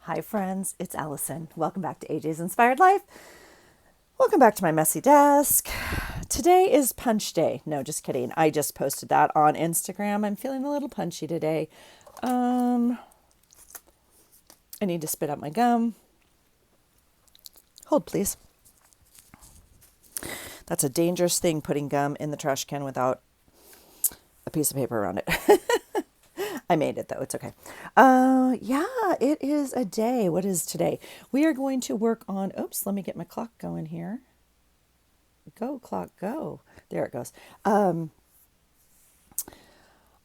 Hi, friends, it's Allison. Welcome back to AJ's Inspired Life. Welcome back to my messy desk. Today is punch day. No, just kidding. I just posted that on Instagram. I'm feeling a little punchy today. I need to spit out my gum. Hold, please. That's a dangerous thing, putting gum in the trash can without a piece of paper around it. I made it though. It's okay. Yeah, it is a day. What is today? We are going to work on, oops, let me get my clock going here. Go, clock, go. There it goes. I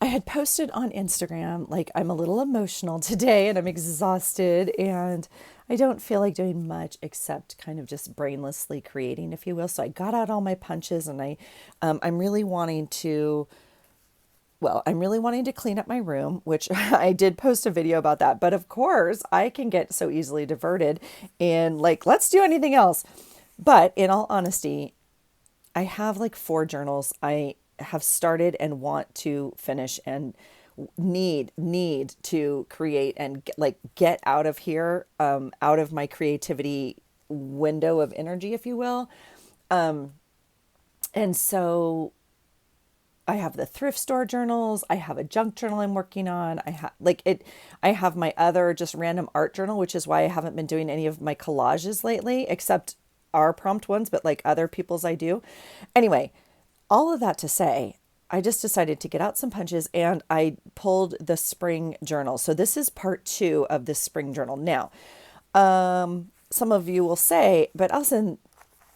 had posted on Instagram, like, I'm a little emotional today and I'm exhausted and I don't feel like doing much except kind of just brainlessly creating, if you will. So I got out all my punches and I'm really wanting to, I'm really wanting to clean up my room, which I did post a video about that. But of course, I can get so easily diverted in like, let's do anything else. But in all honesty, I have like 4 journals I have started and want to finish and need to create and get out of here, out of my creativity window of energy, if you will. And so I have the thrift store journals. I have a junk journal I'm working on. I have my other just random art journal, which is why I haven't been doing any of my collages lately, except our prompt ones, but like other people's I do. Anyway, all of that to say, I just decided to get out some punches and I pulled the spring journal. So this is part 2 of this spring journal. Now, some of you will say, but Alison,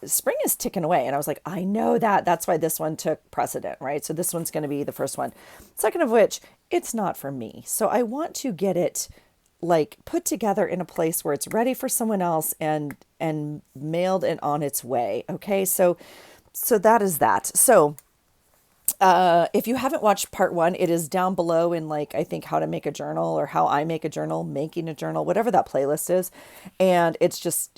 spring is ticking away. And I was like, I know that. That's why this one took precedent, right? So this one's going to be the first one. Second of which, it's not for me. So I want to get it like put together in a place where it's ready for someone else and mailed and on its way. Okay. So that is that. So if you haven't watched part 1, it is down below in like, I think how to make a journal or how I make a journal, making a journal, whatever that playlist is. And it's just,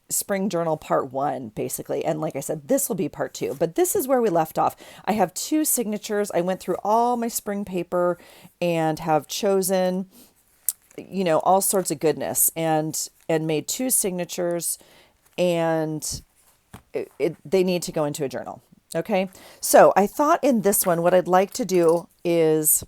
spring journal part 1 basically. And like I said, this will be part 2, but this is where we left off. I have 2 signatures. I went through all my spring paper and have chosen, all sorts of goodness and made 2 signatures, and they need to go into a journal. Okay. So I thought in this one, what I'd like to do is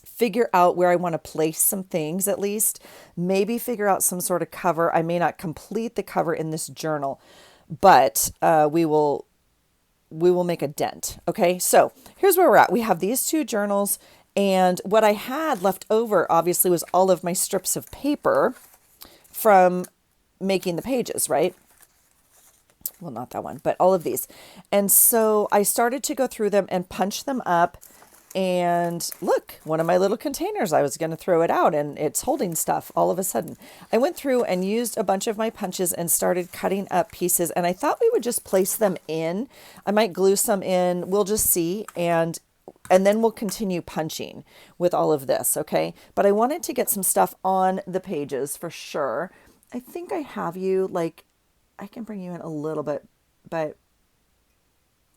figure out where I want to place some things, at least maybe figure out some sort of cover. I may not complete the cover in this journal, but we will make a dent. Okay. So here's where we're at. We have these 2 journals, and what I had left over obviously was all of my strips of paper from making the pages, right? Well, not that one, but all of these. And so I started to go through them and punch them up. And look, one of my little containers, I was going to throw it out and it's holding stuff all of a sudden. I went through and used a bunch of my punches and started cutting up pieces. And I thought we would just place them in. I might glue some in. We'll just see. And then we'll continue punching with all of this. Okay. But I wanted to get some stuff on the pages for sure. I think I have you like, I can bring you in a little bit, but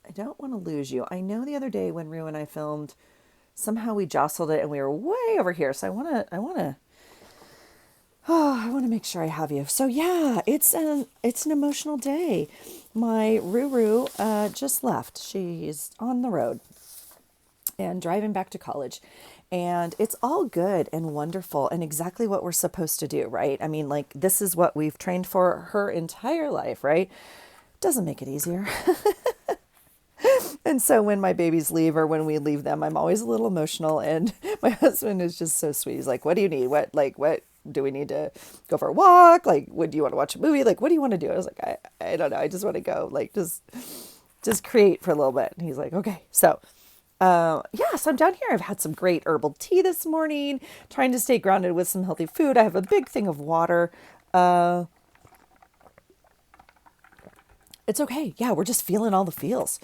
I don't want to lose you. I know the other day when Rue and I filmed, somehow we jostled it and we were way over here. So I want to make sure I have you. So yeah, it's an emotional day. My Ruru just left. She's on the road and driving back to college. And it's all good and wonderful and exactly what we're supposed to do, right? I mean, like, this is what we've trained for her entire life, right? Doesn't make it easier. And so when my babies leave or when we leave them, I'm always a little emotional. And my husband is just so sweet. He's like, what do you need? What do we need to go for a walk? Like, what do you want to watch a movie? Like, what do you want to do? I was like, I don't know. I just want to go, like, just create for a little bit. And he's like, okay. So yeah, so I'm down here. I've had some great herbal tea this morning, trying to stay grounded with some healthy food. I have a big thing of water. It's okay. Yeah, we're just feeling all the feels.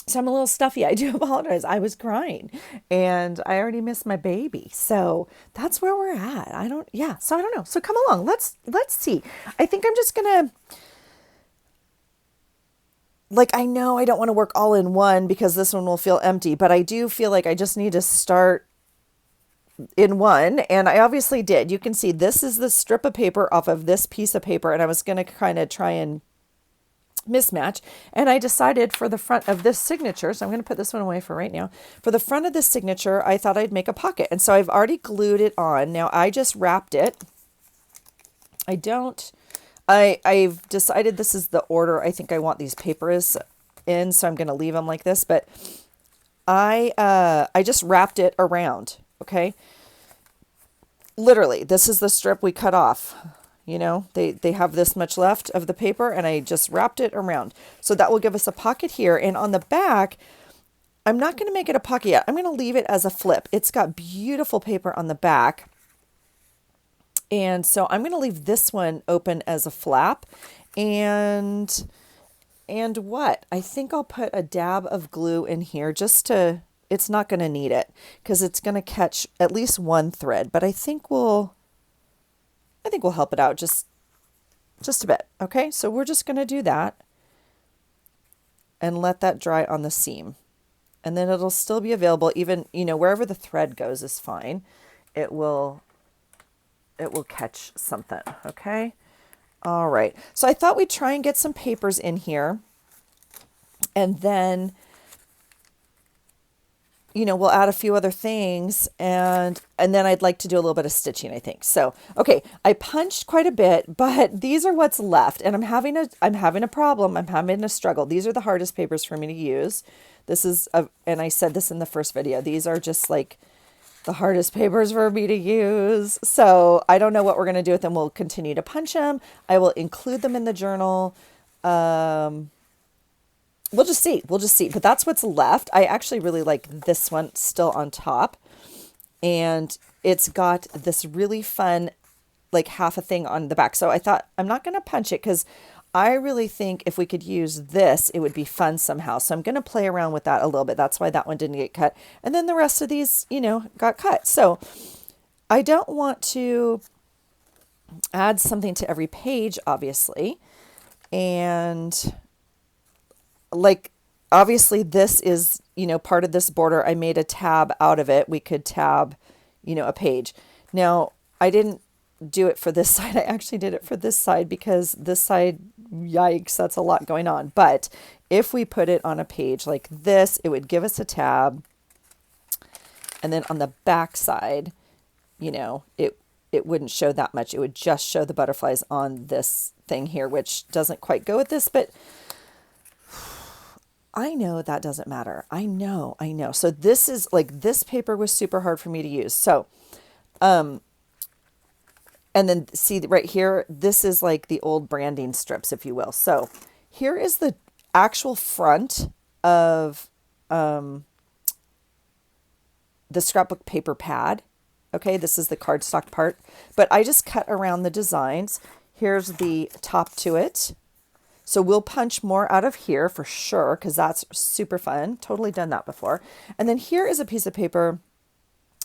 So I'm a little stuffy. I do apologize. I was crying and I already missed my baby. So that's where we're at. So I don't know. So come along. Let's see. I think I'm just going to, like, I know I don't want to work all in one because this one will feel empty, but I do feel like I just need to start in one, and I obviously did. You can see this is the strip of paper off of this piece of paper, and I was going to kind of try and mismatch. And I decided for the front of this signature, so I'm going to put this one away for right now. For the front of this signature, I thought I'd make a pocket. And so I've already glued it on. Now I just wrapped it. I've decided this is the order I think I want these papers in, so I'm going to leave them like this, but I just wrapped it around, okay? Literally, this is the strip we cut off. You know, they have this much left of the paper, and I just wrapped it around. So that will give us a pocket here. And on the back, I'm not going to make it a pocket yet. I'm going to leave it as a flip. It's got beautiful paper on the back. And so I'm going to leave this one open as a flap. And what? I think I'll put a dab of glue in here just to, it's not going to need it because it's going to catch at least one thread, but I think we'll help it out just a bit. Okay, so we're just going to do that and let that dry on the seam. And then it'll still be available even, you know, wherever the thread goes is fine. It will catch something, okay? All right, so I thought we'd try and get some papers in here, and then, you know, we'll add a few other things, and then I'd like to do a little bit of stitching, I think. So, okay, I punched quite a bit, but these are what's left, and I'm having a problem. I'm having a struggle. These are the hardest papers for me to use. This is, and I said this in the first video, these are just like the hardest papers for me to use. So I don't know what we're going to do with them. We'll continue to punch them. I will include them in the journal. We'll just see. But that's what's left. I actually really like this one still on top. And it's got this really fun, like half a thing on the back. So I thought I'm not going to punch it because I really think if we could use this, it would be fun somehow. So I'm going to play around with that a little bit. That's why that one didn't get cut. And then the rest of these, you know, got cut. So I don't want to add something to every page, obviously. And like, obviously this is, you know, part of this border. I made a tab out of it. We could tab, you know, a page. Now, I didn't do it for this side. I actually did it for this side because this side, yikes, that's a lot going on. But if we put it on a page like this, it would give us a tab. And then on the back side, you know, it wouldn't show that much. It would just show the butterflies on this thing here, which doesn't quite go with this, but I know that doesn't matter. I know. So this is like, this paper was super hard for me to use. So, and then see right here, this is like the old branding strips, if you will. So here is the actual front of the scrapbook paper pad. Okay, this is the cardstock part, but I just cut around the designs. Here's the top to it. So we'll punch more out of here for sure, because that's super fun. Totally done that before. And then here is a piece of paper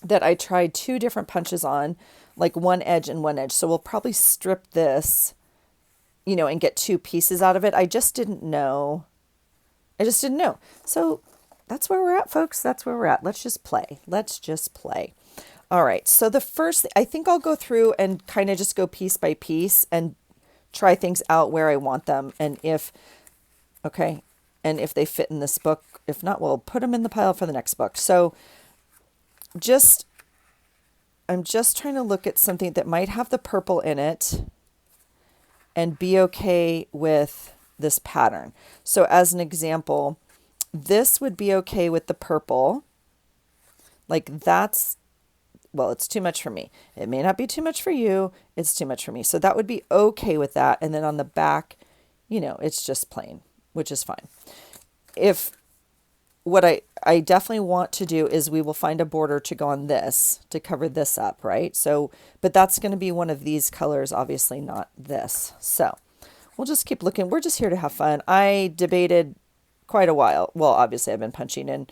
that I tried 2 different punches on, like one edge and one edge. So we'll probably strip this, you know, and get 2 pieces out of it. I just didn't know. So that's where we're at, folks. That's where we're at. Let's just play. All right. So the first, I think I'll go through and kind of just go piece by piece and try things out where I want them. And if they fit in this book. If not, we'll put them in the pile for the next book. So I'm just trying to look at something that might have the purple in it and be okay with this pattern. So as an example, this would be okay with the purple. Like that's, well, it's too much for me. It may not be too much for you. It's too much for me. So that would be okay with that. And then on the back, you know, it's just plain, which is fine. If what I definitely want to do is we will find a border to go on this to cover this up, right? So, but that's going to be one of these colors, obviously not this. So we'll just keep looking. We're just here to have fun. I debated quite a while. Well, obviously I've been punching and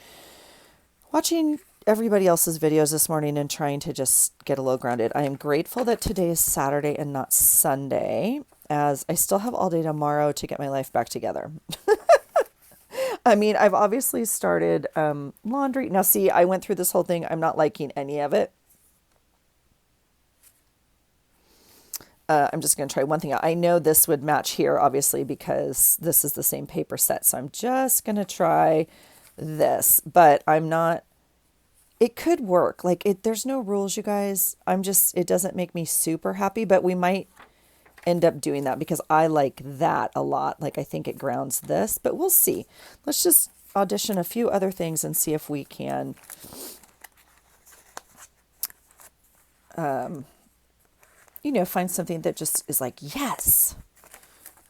watching everybody else's videos this morning and trying to just get a little grounded. I am grateful that today is Saturday and not Sunday, as I still have all day tomorrow to get my life back together. I mean, I've obviously started laundry. Now, see, I went through this whole thing. I'm not liking any of it. I'm just going to try one thing out. I know this would match here, obviously, because this is the same paper set. So I'm just going to try this, but I'm not, it could work. Like there's no rules, you guys. It doesn't make me super happy, but we might end up doing that because I like that a lot. Like I think it grounds this, but we'll see. Let's just audition a few other things and see if we can find something that just is like, yes.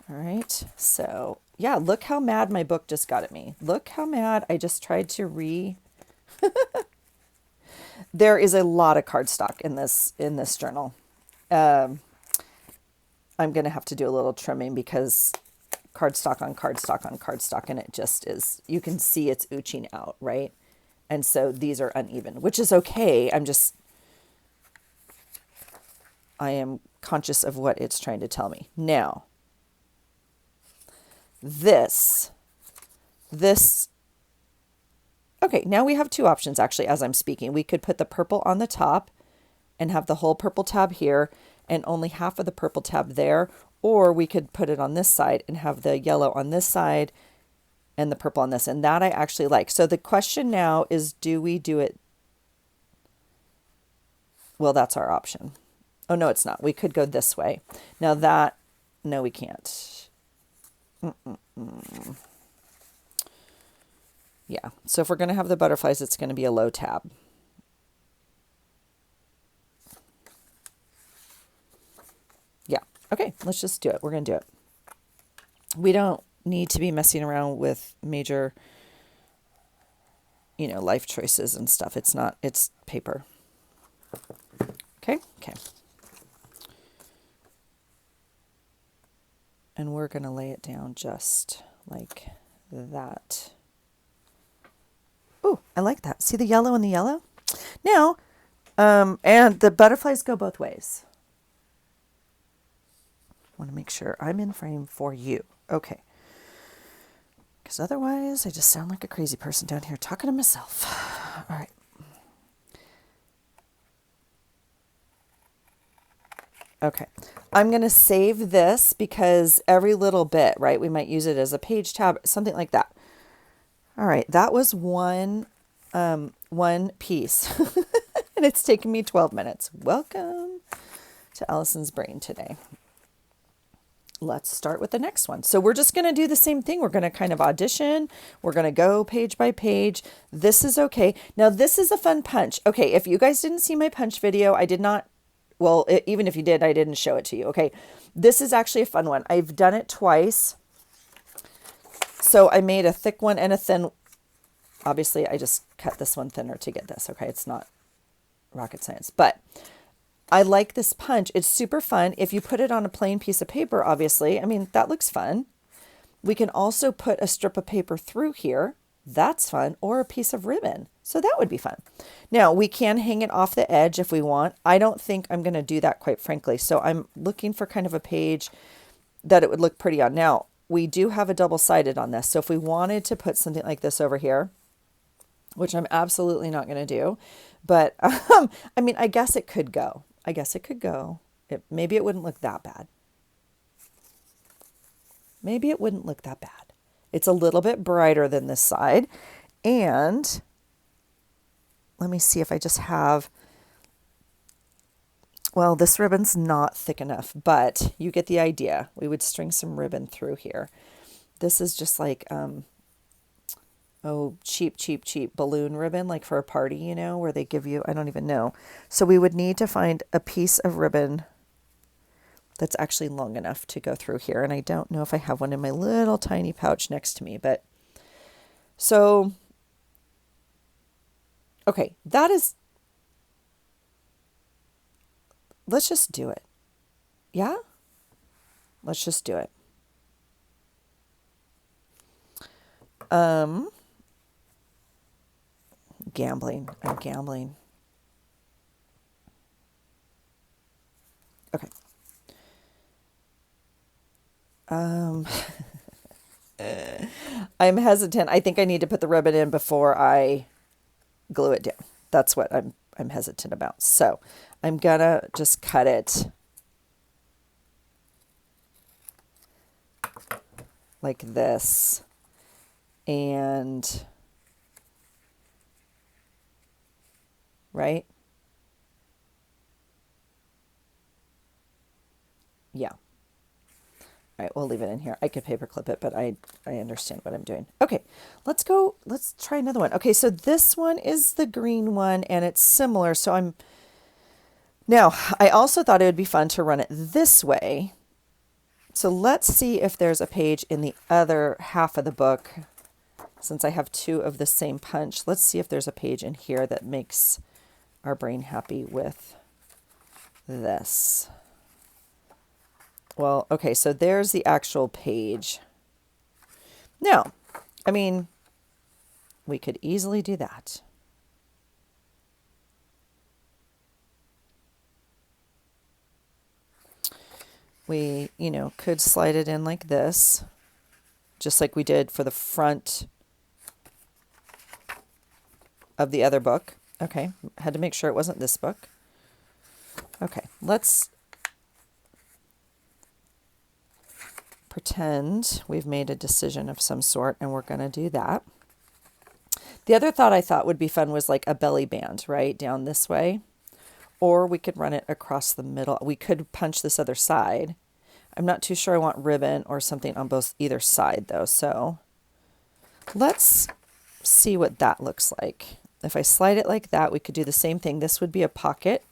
All right. So yeah, look how mad my book just got at me. Look how mad I just tried to there is a lot of cardstock in this journal. I'm going to have to do a little trimming because cardstock on cardstock on cardstock, and it just is, you can see it's ooching out, right? And so these are uneven, which is okay. I am conscious of what it's trying to tell me. Now, okay, now we have two options actually as I'm speaking. We could put the purple on the top and have the whole purple tab here and only half of the purple tab there, or we could put it on this side and have the yellow on this side and the purple on this, and that I actually like. So the question now is, do we do it? Well, that's our option. Oh, no, it's not. We could go this way. Now that, no, we can't. Yeah, so if we're going to have the butterflies, it's going to be a low tab. Yeah, okay, let's just do it. We're going to do it. We don't need to be messing around with major, life choices and stuff. It's not, it's paper. Okay, okay. And we're going to lay it down just like that. Oh, I like that. See the yellow and the yellow? Now, and the butterflies go both ways. Want to make sure I'm in frame for you. Okay. Because otherwise, I just sound like a crazy person down here talking to myself. All right. Okay. I'm going to save this because every little bit, right, we might use it as a page tab, something like that. All right. That was one piece. And it's taken me 12 minutes. Welcome to Allison's brain today. Let's start with the next one. So we're just going to do the same thing. We're going to kind of audition. We're going to go page by page. This is okay. Now this is a fun punch. Okay. If you guys didn't see my punch video, I did not, well, even if you did, I didn't show it to you. Okay. This is actually a fun one. I've done it twice. So I made a thick one and a thin. Obviously I just cut this one thinner to get this. Okay. It's not rocket science, but I like this punch. It's super fun. If you put it on a plain piece of paper, obviously, I mean, that looks fun. We can also put a strip of paper through here. That's fun. Or a piece of ribbon. So that would be fun. Now, we can hang it off the edge if we want. I don't think I'm going to do that, quite frankly. So I'm looking for kind of a page that it would look pretty on. Now, we do have a double-sided on this. So if we wanted to put something like this over here, which I'm absolutely not going to do, but I mean, I guess it could go. Maybe it wouldn't look that bad. Maybe it wouldn't look that bad. It's a little bit brighter than this side. And let me see if I just have, well, this ribbon's not thick enough, but you get the idea. We would string some ribbon through here. This is just like, cheap balloon ribbon, like for a party, where they give you, I don't even know. So we would need to find a piece of ribbon that's actually long enough to go through here. And I don't know if I have one in my little tiny pouch next to me, but so, okay, let's just do it. Yeah? Let's just do it. I'm gambling. Okay. I'm hesitant. I think I need to put the ribbon in before I glue it down. That's what I'm hesitant about. So I'm gonna just cut it like this. And, right? Yeah. All right, we'll leave it in here. I could paper clip it, but I understand what I'm doing. Okay, let's go. Let's try another one. Okay, so this one is the green one, and it's similar. So now, I also thought it would be fun to run it this way. So let's see if there's a page in the other half of the book. Since I have two of the same punch, let's see if there's a page in here that makes our brain happy with this. Well, okay, so there's the actual page. Now, I mean, we could easily do that. We, could slide it in like this, just like we did for the front of the other book. Okay, had to make sure it wasn't this book. Okay, let's pretend we've made a decision of some sort, and we're going to do that. The other thought I thought would be fun was like a belly band, right, down this way. Or we could run it across the middle. We could punch this other side. I'm not too sure I want ribbon or something on either side, though. So let's see what that looks like. If I slide it like that, we could do the same thing. This would be a pocket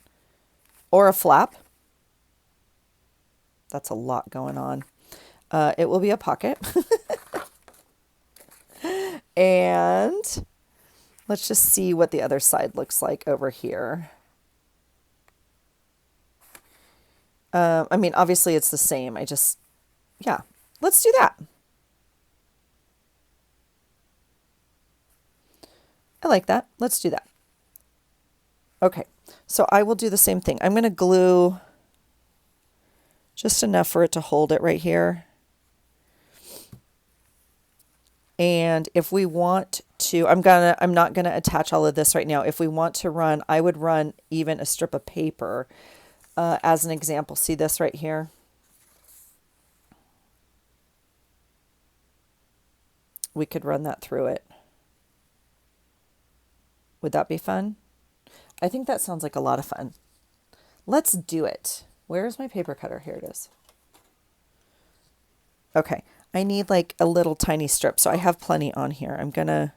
or a flap. That's a lot going on. It will be a pocket. And let's just see what the other side looks like over here. I mean, obviously it's the same. Yeah, let's do that. I like that. Let's do that. Okay, so I will do the same thing. I'm going to glue just enough for it to hold it right here. And if we want to, I'm not gonna attach all of this right now. If we want to run, I would run even a strip of paper as an example. See this right here? We could run that through it. Would that be fun? I think that sounds like a lot of fun. Let's do it. Where's my paper cutter? Here it is. Okay. I need like a little tiny strip, so I have plenty on here. I'm gonna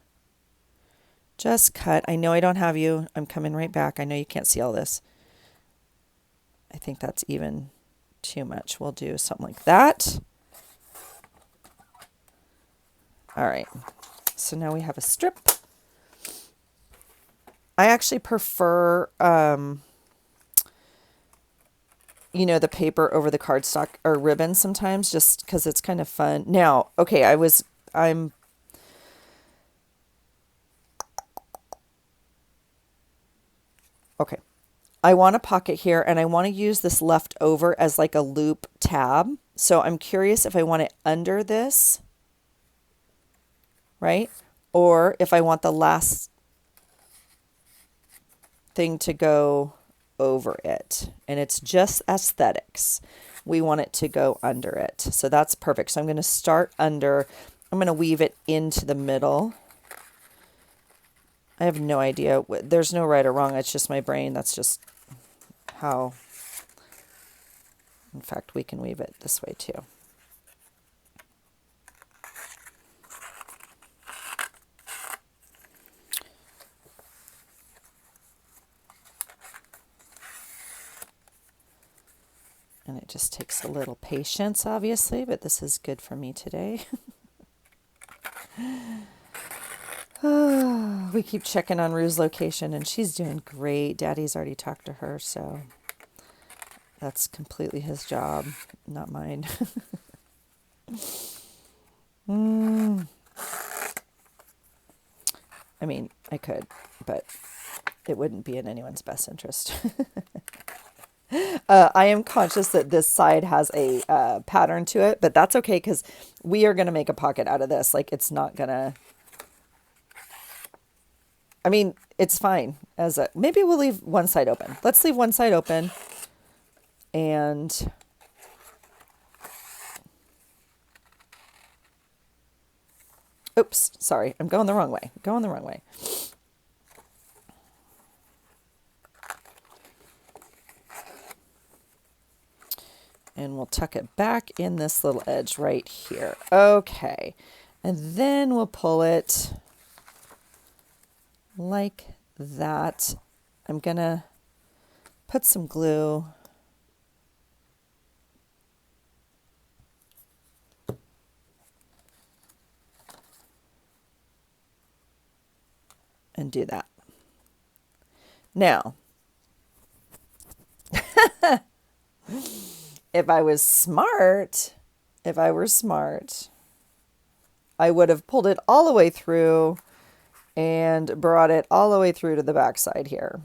just cut. I know I don't have you. I'm coming right back. I know you can't see all this. I think that's even too much. We'll do something like that. All right. So now we have a strip. I actually prefer the paper over the cardstock or ribbon sometimes, just because it's kind of fun. Now, okay, okay. I want a pocket here, and I want to use this leftover as like a loop tab. So I'm curious if I want it under this, right? Or if I want the last thing to go over it, and it's just aesthetics. We want it to go under it. So that's perfect. So I'm going to start under. I'm going to weave it into the middle. I have no idea. There's no right or wrong. It's just my brain. That's just how. In fact, we can weave it this way too. And it just takes a little patience, obviously, but this is good for me today. We keep checking on Rue's location, and she's doing great. Daddy's already talked to her, so that's completely his job, not mine. I mean, I could, but it wouldn't be in anyone's best interest. I am conscious that this side has a pattern to it, but that's okay because we are going to make a pocket out of this. Like, it's not going to... I mean, it's fine. Maybe we'll leave one side open. Let's leave one side open. And Oops, sorry, I'm going the wrong way. Going the wrong way. And we'll tuck it back in this little edge right here. Okay. And then we'll pull it like that. I'm going to put some glue and do that. Now, if I were smart, I would have pulled it all the way through and brought it all the way through to the back side here.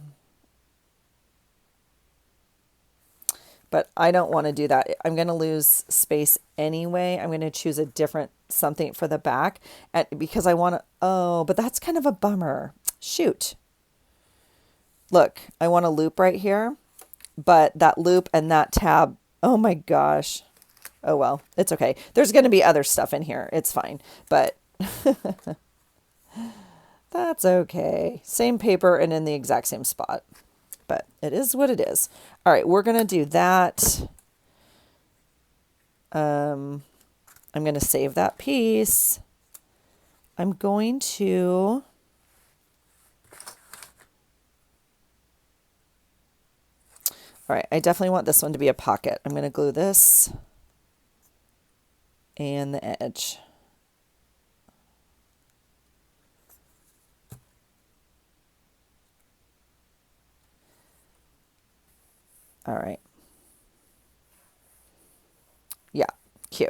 But I don't want to do that. I'm going to lose space anyway. I'm going to choose a different something for the back because I want to, oh, but that's kind of a bummer. Shoot. Look, I want a loop right here, but that loop and that tab, oh my gosh. Oh well, it's okay. There's going to be other stuff in here. It's fine, but that's okay. Same paper and in the exact same spot, but it is what it is. All right, we're going to do that. I'm going to save that piece. I'm going to all right, I definitely want this one to be a pocket. I'm going to glue this and the edge. All right. Yeah, cute.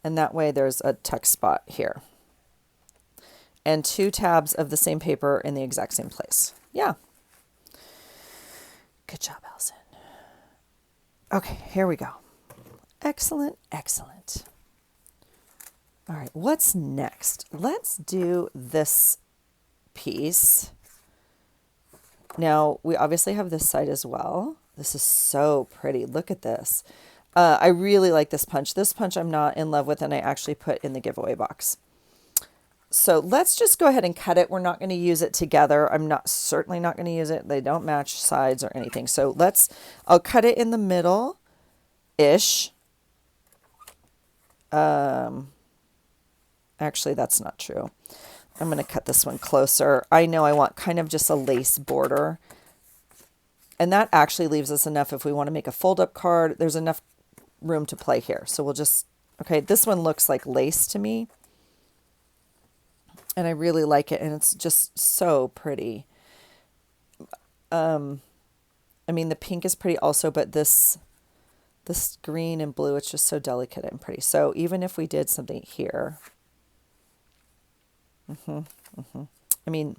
And that way there's a tuck spot here. And 2 tabs of the same paper in the exact same place. Yeah. Good job, Allison. Okay, here we go. Excellent, excellent. All right, what's next? Let's do this piece. Now, we obviously have this side as well. This is so pretty. Look at this. I really like this punch. This punch I'm not in love with, and I actually put in the giveaway box. So let's just go ahead and cut it. We're not going to use it together. I'm certainly not going to use it. They don't match sides or anything. So I'll cut it in the middle-ish. Actually, that's not true. I'm going to cut this one closer. I know I want kind of just a lace border. And that actually leaves us enough if we want to make a fold-up card. There's enough room to play here. So we'll just, okay, this one looks like lace to me. And I really like it. And it's just so pretty. I mean, the pink is pretty also, but this green and blue, it's just so delicate and pretty. So even if we did something here, I mean,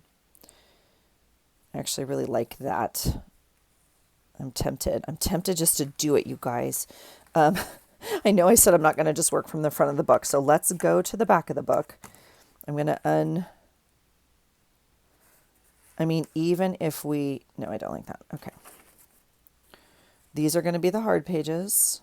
I actually really like that. I'm tempted just to do it, you guys. I know I said I'm not going to just work from the front of the book. So let's go to the back of the book. I'm going to I mean, even if no, I don't like that. Okay. These are going to be the hard pages.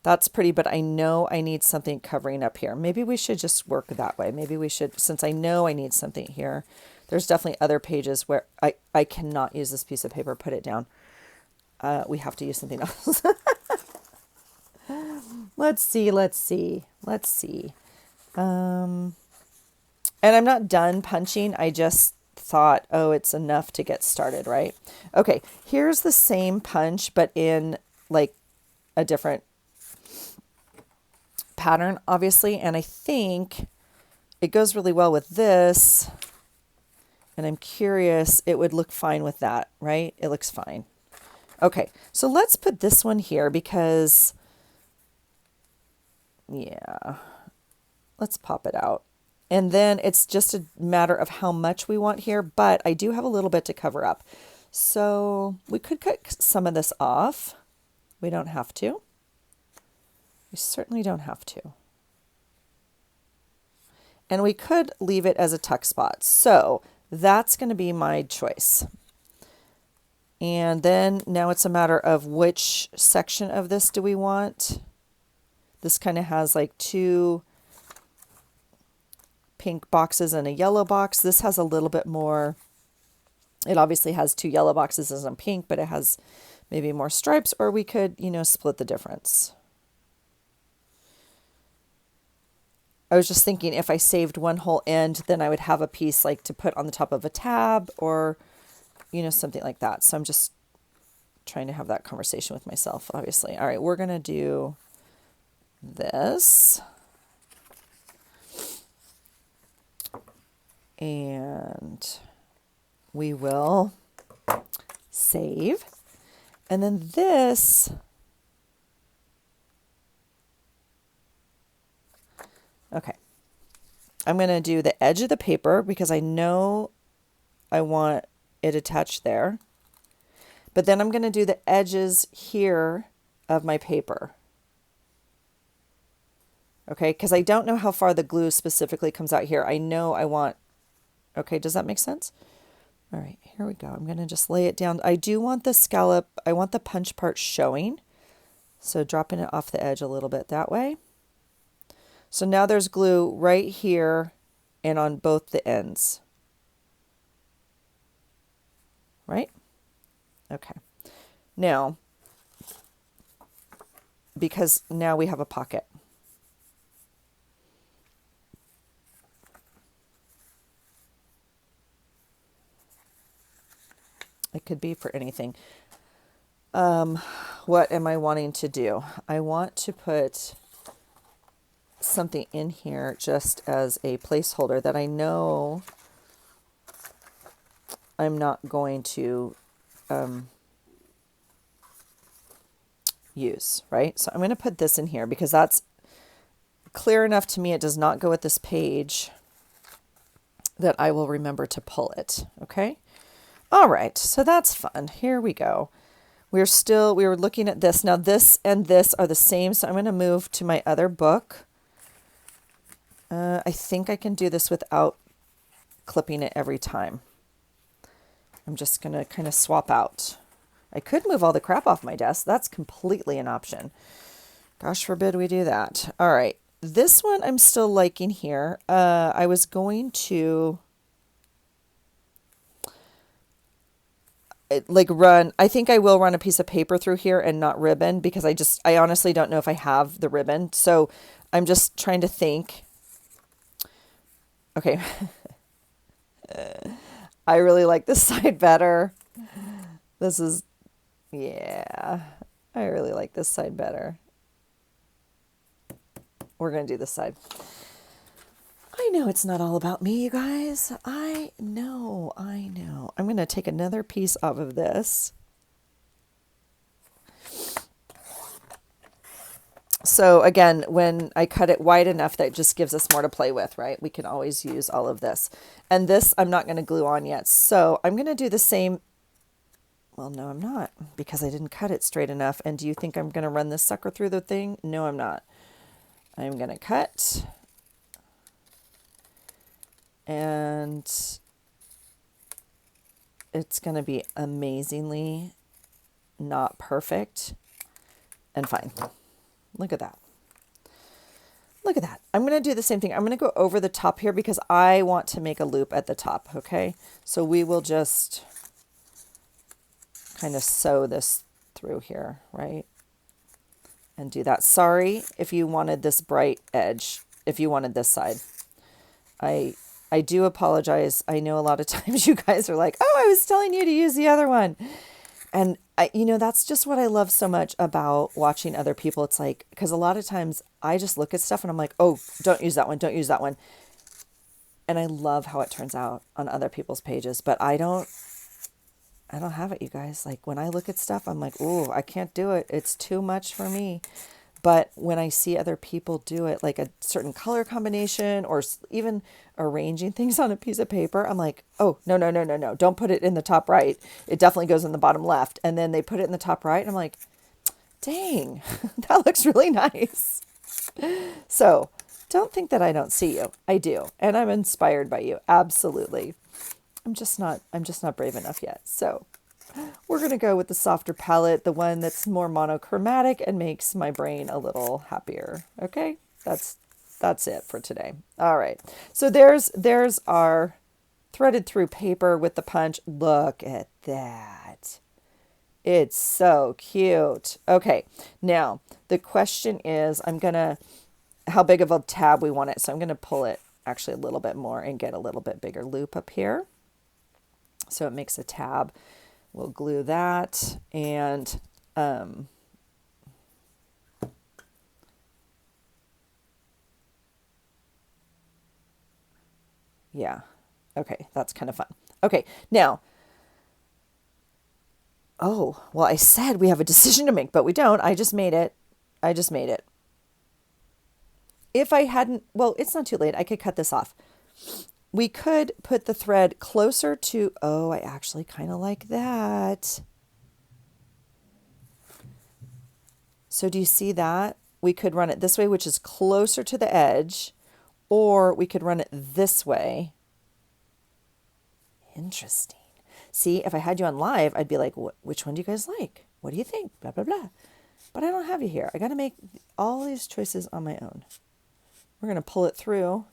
That's pretty, but I know I need something covering up here. Maybe we should just work that way. Maybe we should, since I know I need something here. There's definitely other pages where I cannot use this piece of paper. Put it down. We have to use something else. Let's see. And I'm not done punching. I just thought, oh, it's enough to get started, right? Okay, here's the same punch, but in like a different pattern, obviously. And I think it goes really well with this. And I'm curious, it would look fine with that, right? It looks fine. Okay, so let's put this one here because, yeah, let's pop it out. And then it's just a matter of how much we want here, but I do have a little bit to cover up. So we could cut some of this off. We don't have to. We certainly don't have to. And we could leave it as a tuck spot. So that's going to be my choice. And then now it's a matter of which section of this do we want. This kind of has like two pink boxes and a yellow box. This has a little bit more. It obviously has two yellow boxes and pink, but it has maybe more stripes, or we could, split the difference. I was just thinking if I saved one whole end, then I would have a piece like to put on the top of a tab or, something like that. So I'm just trying to have that conversation with myself, obviously. All right, we're going to do this. And we will save. And then this, okay, I'm going to do the edge of the paper because I know I want it attached there. But then I'm going to do the edges here of my paper. Okay, because I don't know how far the glue specifically comes out here. I know I want, okay, does that make sense? All right, here we go. I'm going to just lay it down. I do want the scallop, I want the punch part showing. So dropping it off the edge a little bit that way. So now there's glue right here and on both the ends. Right? Okay. Now, because now we have a pocket. It could be for anything. What am I wanting to do? I want to put something in here just as a placeholder that I know I'm not going to use, right? So I'm going to put this in here because that's clear enough to me. It does not go with this page that I will remember to pull it. Okay. All right. So that's fun. Here we go. We were looking at this. Now this and this are the same. So I'm going to move to my other book. I think I can do this without clipping it every time. I'm just going to kind of swap out. I could move all the crap off my desk. That's completely an option. Gosh forbid we do that. All right. This one I'm still liking here. I was going to I think I will run a piece of paper through here and not ribbon because I honestly don't know if I have the ribbon. So I'm just trying to think. Okay. I really like this side better. Yeah, I really like this side better. We're going to do this side. I know it's not all about me, you guys. I know. I'm going to take another piece off of this. So again, when I cut it wide enough, that just gives us more to play with, right? We can always use all of this. And this I'm not going to glue on yet. So I'm going to do the same. Well, no, I'm not because I didn't cut it straight enough. And do you think I'm going to run this sucker through the thing? No, I'm not. I'm going to cut. And it's going to be amazingly not perfect and fine. Look at that. Look at that. I'm going to do the same thing. I'm going to go over the top here because I want to make a loop at the top. Okay. So we will just kind of sew this through here, right? And do that. Sorry if you wanted this bright edge, if you wanted this side. I do apologize. I know a lot of times you guys are like, oh, I was telling you to use the other one. And that's just what I love so much about watching other people. It's like, because a lot of times I just look at stuff and I'm like, oh, don't use that one. Don't use that one. And I love how it turns out on other people's pages, but I don't have it, you guys. Like when I look at stuff, I'm like, oh, I can't do it. It's too much for me. But when I see other people do it, like a certain color combination or even arranging things on a piece of paper, I'm like, oh, no. Don't put it in the top right. It definitely goes in the bottom left. And then they put it in the top right. And I'm like, dang, that looks really nice. So don't think that I don't see you. I do. And I'm inspired by you. Absolutely. I'm just not brave enough yet. So We're going to go with the softer palette, the one that's more monochromatic and makes my brain a little happier. Okay, that's it for today. All right, so there's our threaded through paper with the punch. Look at that. It's so cute. Okay, now the question is, how big of a tab we want it. So I'm going to pull it actually a little bit more and get a little bit bigger loop up here. So it makes a tab. We'll glue that and yeah. Okay, that's kind of fun. Okay, now, oh, well, I said we have a decision to make, but we don't. I just made it. I just made it. If I hadn't, well, it's not too late. I could cut this off. We could put the thread closer to, oh, I actually kind of like that. So do you see that? We could run it this way, which is closer to the edge, or we could run it this way. Interesting. See, if I had you on live, I'd be like, which one do you guys like? What do you think? Blah, blah, blah. But I don't have you here. I got to make all these choices on my own. We're going to pull it through,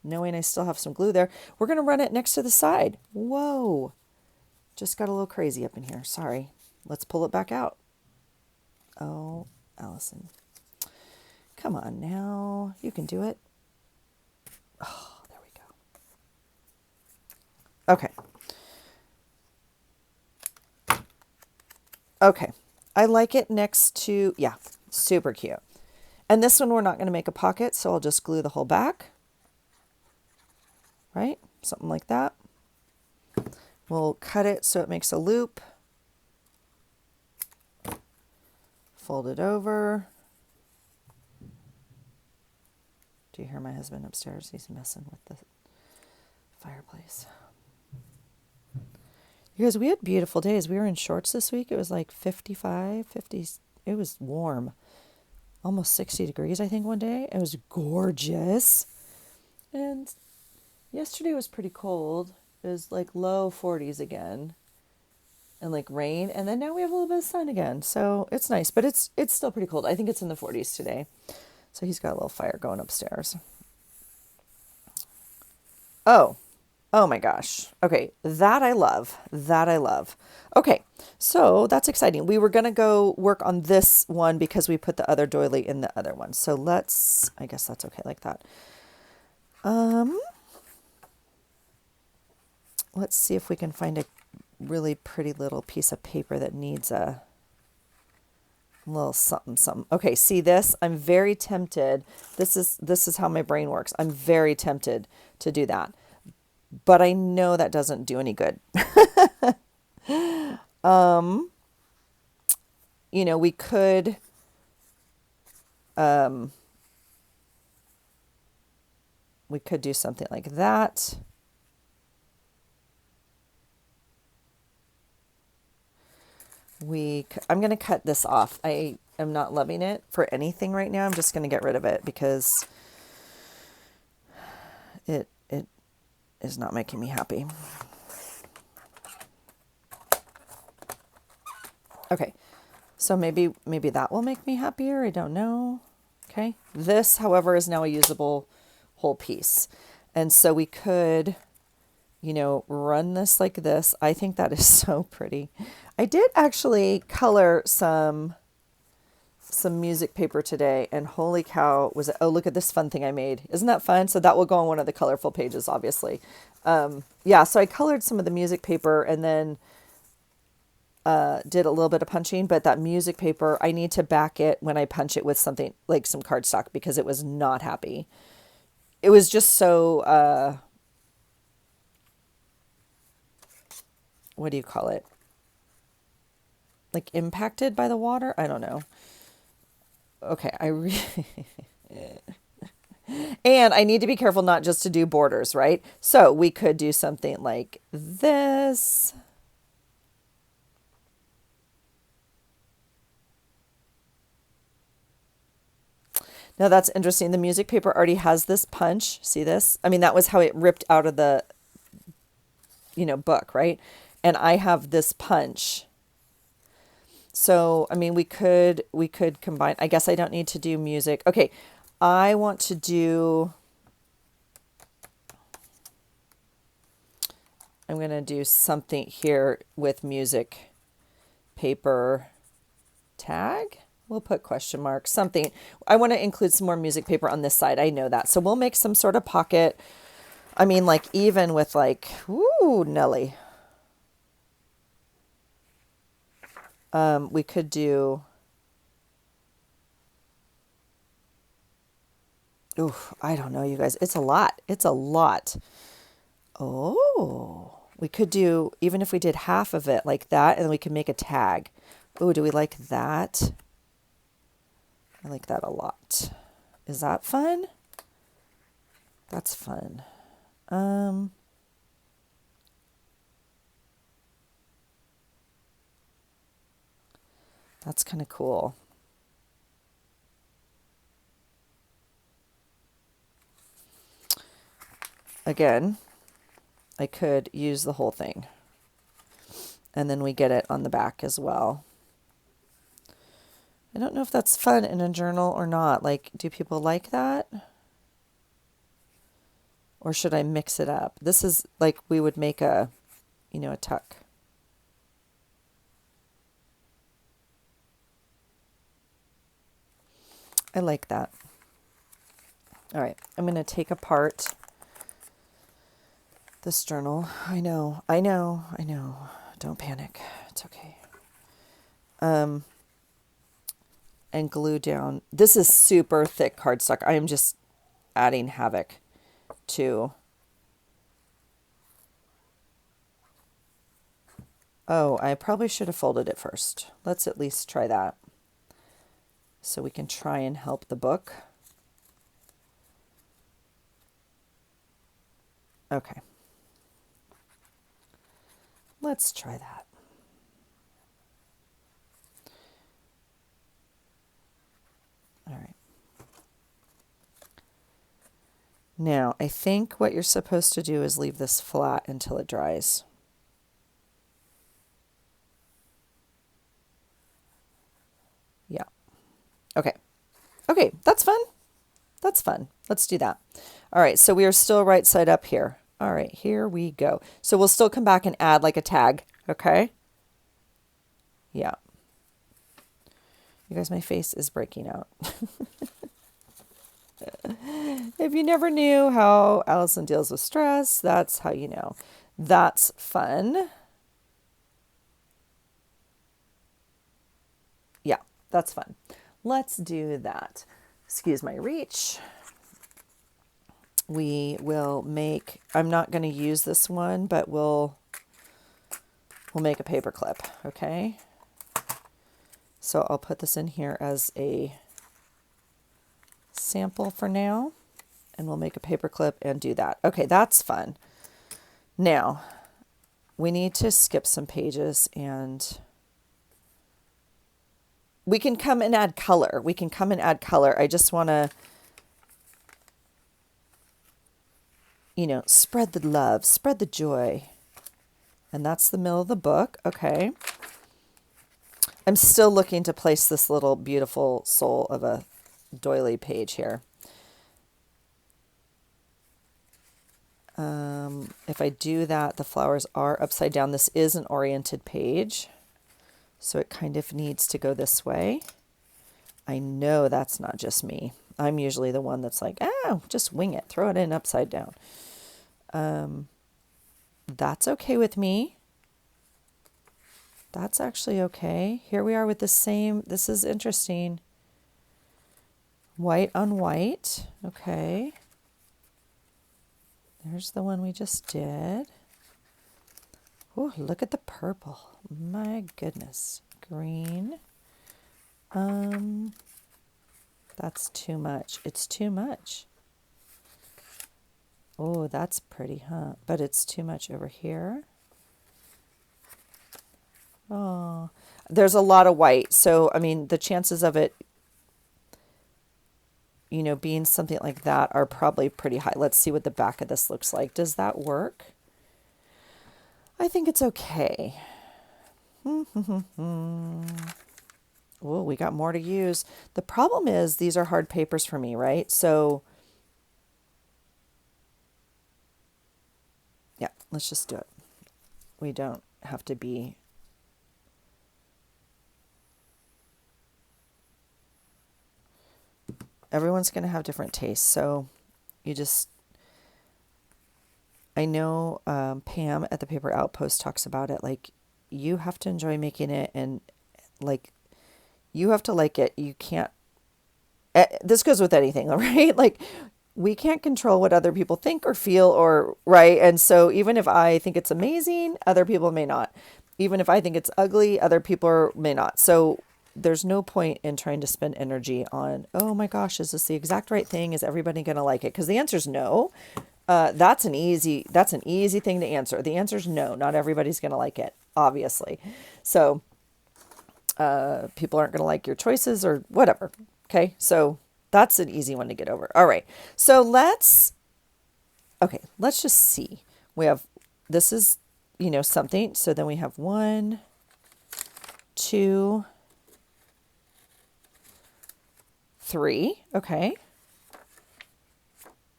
knowing I still have some glue there. We're going to run it next to the side. Whoa. Just got a little crazy up in here. Sorry. Let's pull it back out. Oh, Allison. Come on now. You can do it. Oh, there we go. Okay. Okay. I like it next to, yeah, super cute. And this one we're not going to make a pocket, so I'll just glue the whole back. Right? Something like that. We'll cut it so it makes a loop. Fold it over. Do you hear my husband upstairs? He's messing with the fireplace. You guys, we had beautiful days. We were in shorts this week. It was like 55, 50. It was warm. Almost 60 degrees, I think, one day. It was gorgeous. And yesterday was pretty cold. It was like low 40s again. And like rain. And then now we have a little bit of sun again. So it's nice. But it's still pretty cold. I think it's in the 40s today. So he's got a little fire going upstairs. Oh my gosh. Okay, that I love. That I love. Okay, so that's exciting. We were going to go work on this one because we put the other doily in the other one. So I guess that's okay like that. Let's see if we can find a really pretty little piece of paper that needs a little something, something. Okay, see this? I'm very tempted. This is how my brain works. I'm very tempted to do that. But I know that doesn't do any good. We could do something like that. I'm going to cut this off. I am not loving it for anything right now. I'm just going to get rid of it because it is not making me happy. Okay, so maybe that will make me happier. I don't know. Okay, this, however, is now a usable whole piece. And so we could, run this like this. I think that is so pretty. I did actually color some music paper today, and holy cow, look at this fun thing I made. Isn't that fun? So that will go on one of the colorful pages, obviously. Yeah, so I colored some of the music paper and then did a little bit of punching, but that music paper, I need to back it when I punch it with something like some cardstock because it was not happy. It was just so, what do you call it? Like impacted by the water? I don't know. Okay, and I need to be careful not just to do borders, right? So we could do something like this. Now that's interesting. The music paper already has this punch. See this? I mean, that was how it ripped out of the, book, right? and I have this punch. So, I mean, we could combine. I guess I don't need to do music. Okay, I want to do, I'm going to do something here with music paper tag. We'll put question mark, something. I want to include some more music paper on this side. I know that. So we'll make some sort of pocket. I mean, like even with like, ooh, Nelly. We could do, ooh, I don't know, you guys. It's a lot. It's a lot. Oh, we could do, even if we did half of it like that, and then we can make a tag. Oh, do we like that? I like that a lot. Is that fun? That's fun. That's kind of cool. Again, I could use the whole thing. And then we get it on the back as well. I don't know if that's fun in a journal or not. Like, do people like that? Or should I mix it up? This is like we would make a, a tuck. I like that. All right, I'm going to take apart this journal. I know. Don't panic. It's okay. And glue down. This is super thick cardstock. I am just adding havoc to. Oh, I probably should have folded it first. Let's at least try that. So we can try and help the book. Okay. Let's try that. All right. Now, I think what you're supposed to do is leave this flat until it dries. Yeah. Okay. Okay, that's fun. That's fun. Let's do that. All right, so we are still right side up here. All right, here we go. So we'll still come back and add like a tag, okay? Yeah. You guys, my face is breaking out. If you never knew how Allison deals with stress, that's how you know. That's fun. Yeah, that's fun. Let's do that. Excuse my reach. We will make, I'm not going to use this one, but we'll make a paper clip, okay? So I'll put this in here as a sample for now, and we'll make a paper clip and do that. Okay, that's fun. Now, we need to skip some pages, and we can come and add color. I just want to, spread the love, spread the joy. And that's the middle of the book. Okay. I'm still looking to place this little beautiful soul of a doily page here. If I do that, the flowers are upside down. This is an oriented page, so it kind of needs to go this way. I know that's not just me. I'm usually the one that's like, oh, just wing it, throw it in upside down. That's okay with me. That's actually okay. Here we are with the same, this is interesting. White on white, okay. There's the one we just did. Oh, look at the purple. My goodness. Green. That's too much. It's too much. Oh, that's pretty, huh? But it's too much over here. Oh, there's a lot of white. So, I mean, the chances of it, being something like that are probably pretty high. Let's see what the back of this looks like. Does that work? I think it's okay. Oh, we got more to use. The problem is these are hard papers for me, right? So yeah, let's just do it. We don't have to be. Everyone's going to have different tastes. So you just, I know Pam at the Paper Outpost talks about it. Like, you have to enjoy making it, and like, you have to like it. You can't, this goes with anything, right? Like, we can't control what other people think or feel or, right? And so even if I think it's amazing, other people may not. Even if I think it's ugly, other people may not. So there's no point in trying to spend energy on, oh my gosh, is this the exact right thing? Is everybody going to like it? Because the answer is no. That's an easy thing to answer. The answer is no. Not everybody's going to like it, obviously. So people aren't going to like your choices or whatever. Okay, so that's an easy one to get over. All right, so let's just see. We have, this is, something. So then we have 1, 2, 3. Okay.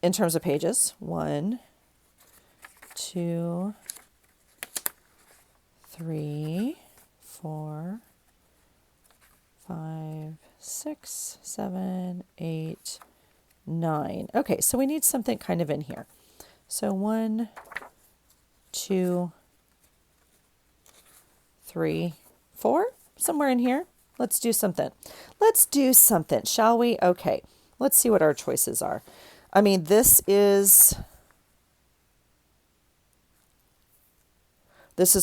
In terms of pages, 1, 2, 3, 4, 5, 6, 7, 8, 9. Okay, so we need something kind of in here. So 1, 2, 3, 4, somewhere in here. Let's do something. Let's do something, shall we? Okay, let's see what our choices are. I mean, this is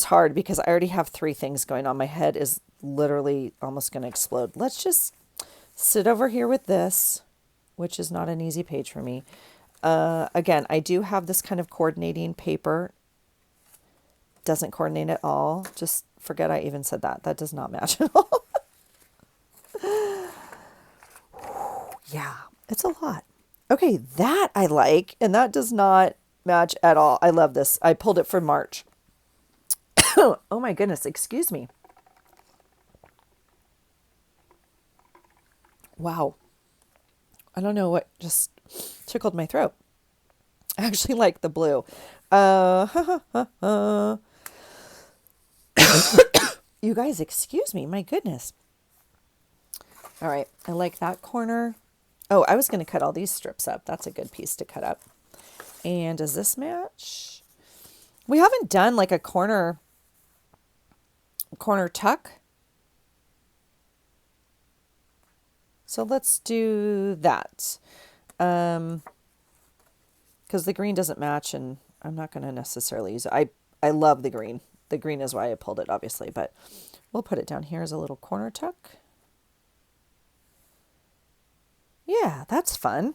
hard because I already have 3 things going on. My head is literally almost going to explode. Let's just sit over here with this, which is not an easy page for me. Again, I do have this kind of coordinating paper. Doesn't coordinate at all. Just forget I even said that. That does not match at all. Yeah, it's a lot. Okay, that I like, and that does not match at all. I love this. I pulled it for March. Oh my goodness, excuse me. Wow. I don't know what just tickled my throat. I actually like the blue. You guys, excuse me. My goodness. All right. I like that corner. Oh, I was going to cut all these strips up. That's a good piece to cut up. And does this match? We haven't done like a corner tuck. So let's do that. Because the green doesn't match, and I'm not going to necessarily use it. I love the green. The green is why I pulled it, obviously, but we'll put it down here as a little corner tuck. Yeah, that's fun.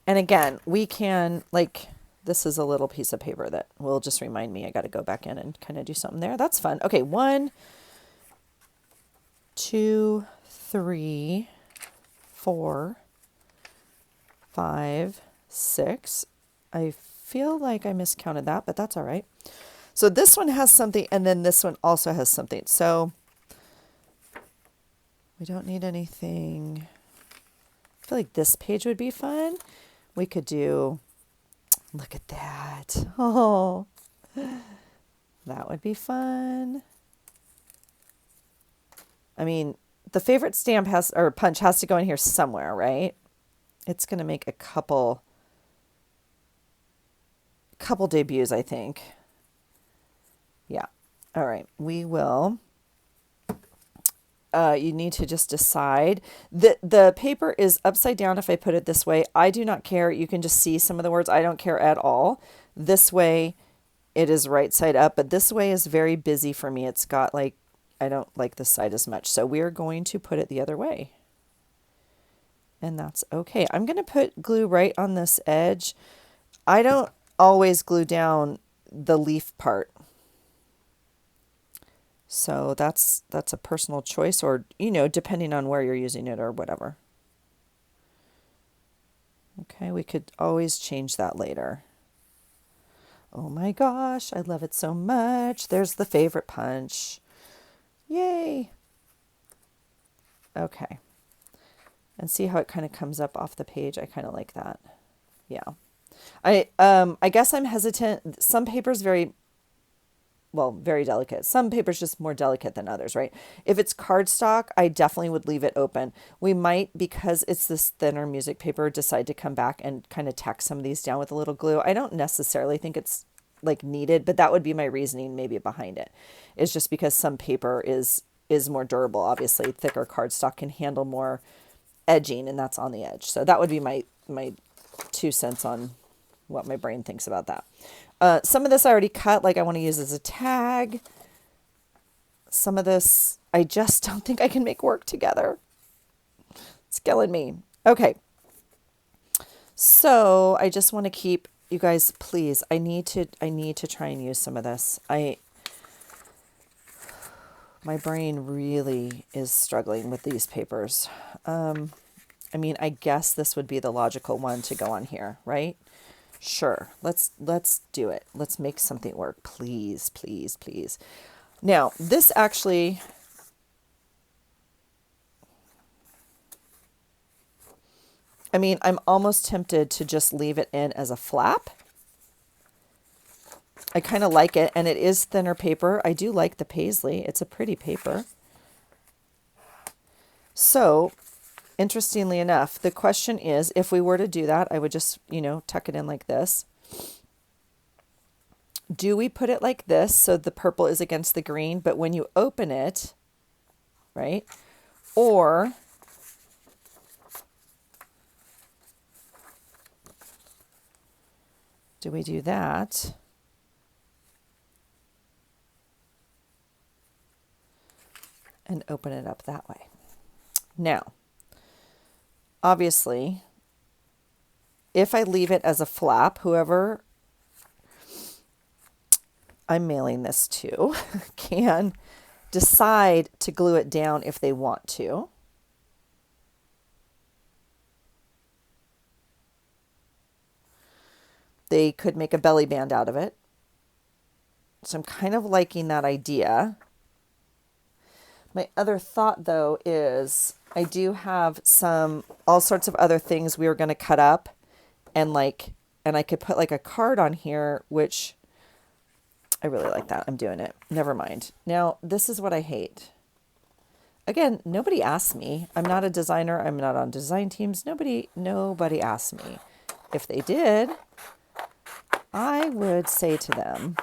And again, we can, like, this is a little piece of paper that will just remind me I got to go back in and kind of do something there. That's fun. Okay, 1, 2, 3, 4, 5, 6. I feel like I miscounted that, but that's all right. So this one has something, and then this one also has something. So we don't need anything. I feel like this page would be fun. We could do, look at that. Oh, that would be fun. I mean, the favorite stamp has, or punch has to go in here somewhere, right? It's going to make a couple debuts, I think. Yeah. All right. We will. You need to just decide. The paper is upside down if I put it this way. I do not care. You can just see some of the words. I don't care at all. This way it is right side up, but this way is very busy for me. It's got like, I don't like this side as much. So we are going to put it the other way. And that's okay. I'm going to put glue right on this edge. I don't always glue down the leaf part. So that's a personal choice, or, depending on where you're using it or whatever. Okay, we could always change that later. Oh my gosh, I love it so much. There's the favorite punch. Yay. Okay. And see how it kind of comes up off the page. I kind of like that. Yeah. I guess I'm hesitant. Some papers very delicate. Some papers just more delicate than others, right? If it's cardstock, I definitely would leave it open. We might, because it's this thinner music paper, decide to come back and kind of tack some of these down with a little glue. I don't necessarily think it's like needed, but that would be my reasoning maybe behind it. It's just because some paper is more durable. Obviously, thicker cardstock can handle more edging, and that's on the edge. So that would be my 2 cents on what my brain thinks about that. Some of this I already cut, like I want to use as a tag. Some of this I just don't think I can make work together. It's killing me. Okay. So I just want to keep you guys, please. I need to try and use some of this. My brain really is struggling with these papers. I mean, I guess this would be the logical one to go on here, right? Sure. Let's do it. Let's make something work. Please, please, please. Now, this actually, I mean, I'm almost tempted to just leave it in as a flap. I kind of like it, and it is thinner paper. I do like the paisley. It's a pretty paper. So, interestingly enough, the question is, if we were to do that, I would just, tuck it in like this. Do we put it like this so the purple is against the green, but when you open it, right? Or do we do that? And open it up that way. Now, obviously, if I leave it as a flap, whoever I'm mailing this to can decide to glue it down if they want to. They could make a belly band out of it. So I'm kind of liking that idea. My other thought, though, is I do have all sorts of other things we were going to cut up, and I could put like a card on here, which I really like that. I'm doing it. Never mind. Now, this is what I hate. Again, nobody asked me. I'm not a designer. I'm not on design teams. Nobody asked me. If they did, I would say to them,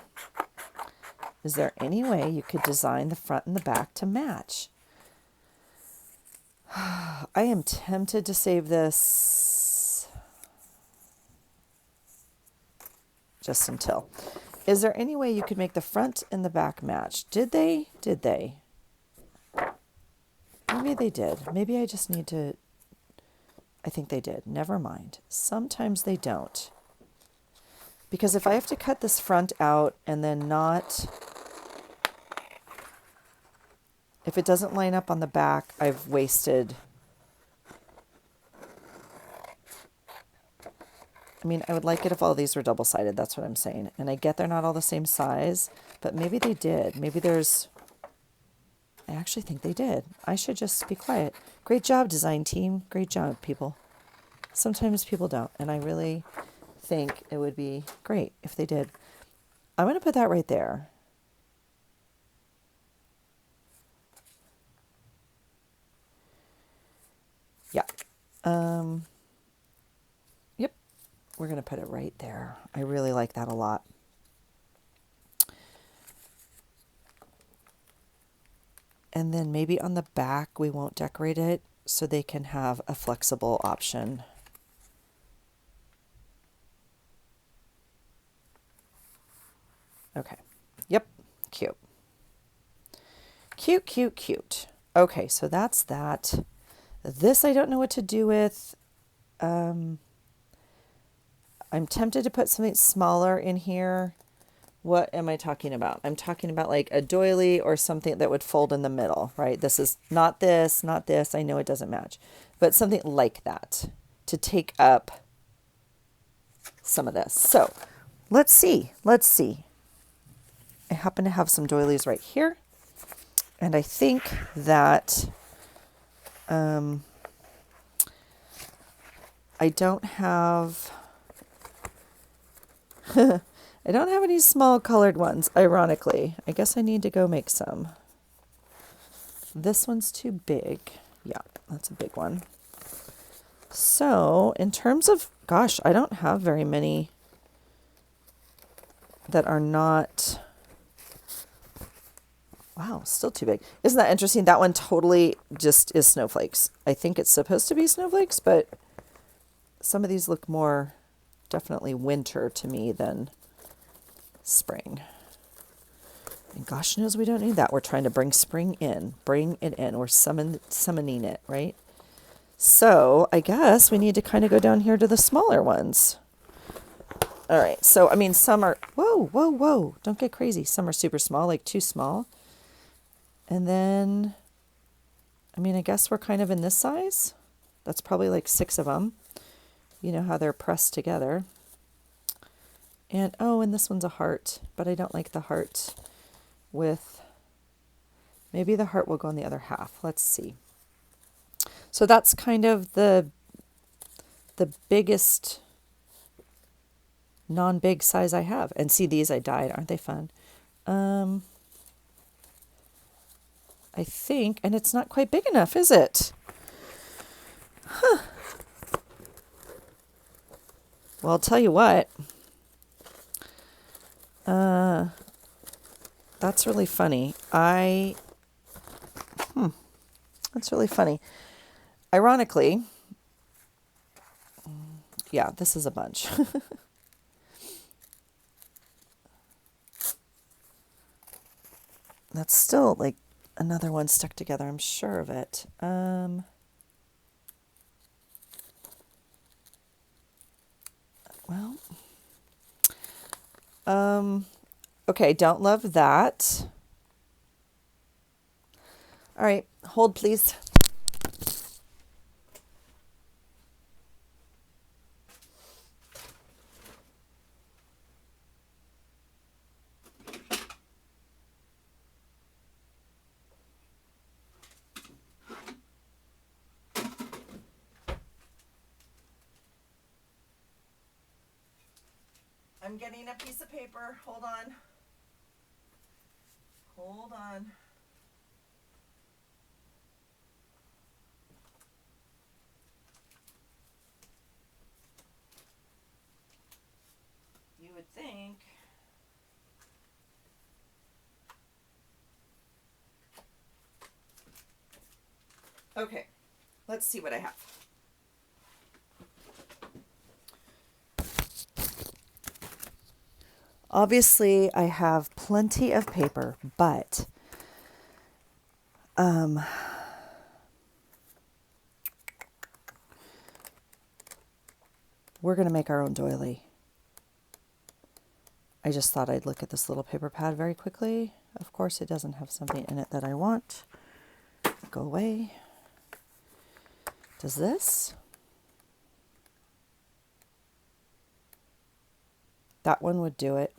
is there any way you could design the front and the back to match? I am tempted to save this just until. Is there any way you could make the front and the back match? Did they? Did they? Maybe they did. Maybe I just need to. I think they did. Never mind. Sometimes they don't. Because if I have to cut this front out and then not. If it doesn't line up on the back, I've wasted. I mean, I would like it if all these were double-sided. That's what I'm saying. And I get they're not all the same size, but maybe they did. Maybe there's... I actually think they did. I should just be quiet. Great job, design team. Great job, people. Sometimes people don't, and I really think it would be great if they did. I'm going to put that right there. Yeah. Yep. We're going to put it right there. I really like that a lot. And then maybe on the back, we won't decorate it so they can have a flexible option. Okay. Yep. Cute. Cute, cute, cute. Okay, so that's that. This I don't know what to do with. I'm tempted to put something smaller in here. What am I talking about? I'm talking about like a doily or something that would fold in the middle, right? This is not this, not this. I know it doesn't match, but something like that to take up some of this. So let's see. Let's see. I happen to have some doilies right here. And I think that I don't have I don't have any small colored ones, ironically. I guess I need to go make some. This one's too big. Yeah, that's a big one. So, in terms of, gosh, I don't have very many that are not, wow, still too big. Isn't that interesting? That one totally just is snowflakes. I think it's supposed to be snowflakes, but some of these look more definitely winter to me than spring. And gosh knows we don't need that. We're trying to bring spring in, bring it in. We're summoning it, right? So I guess we need to kind of go down here to the smaller ones. All right. So, I mean, some are, whoa, whoa, whoa. Don't get crazy. Some are super small, like too small. And then, I mean, I guess we're kind of in this size. That's probably like 6 of them. You know how they're pressed together. And, oh, and this one's a heart, but I don't like the heart with, maybe the heart will go on the other half. Let's see. So that's kind of the biggest non-big size I have. And see, these I dyed. Aren't they fun? I think, and it's not quite big enough, is it? Huh. Well, I'll tell you what. That's really funny. That's really funny. Ironically, yeah, this is a bunch. That's still like another one stuck together. I'm sure of it. Okay, don't love that. All right, hold please. I'm getting a piece of paper. Hold on. Hold on. You would think. Okay, let's see what I have. Obviously, I have plenty of paper, but we're going to make our own doily. I just thought I'd look at this little paper pad very quickly. Of course, it doesn't have something in it that I want. Go away. Does this? That one would do it.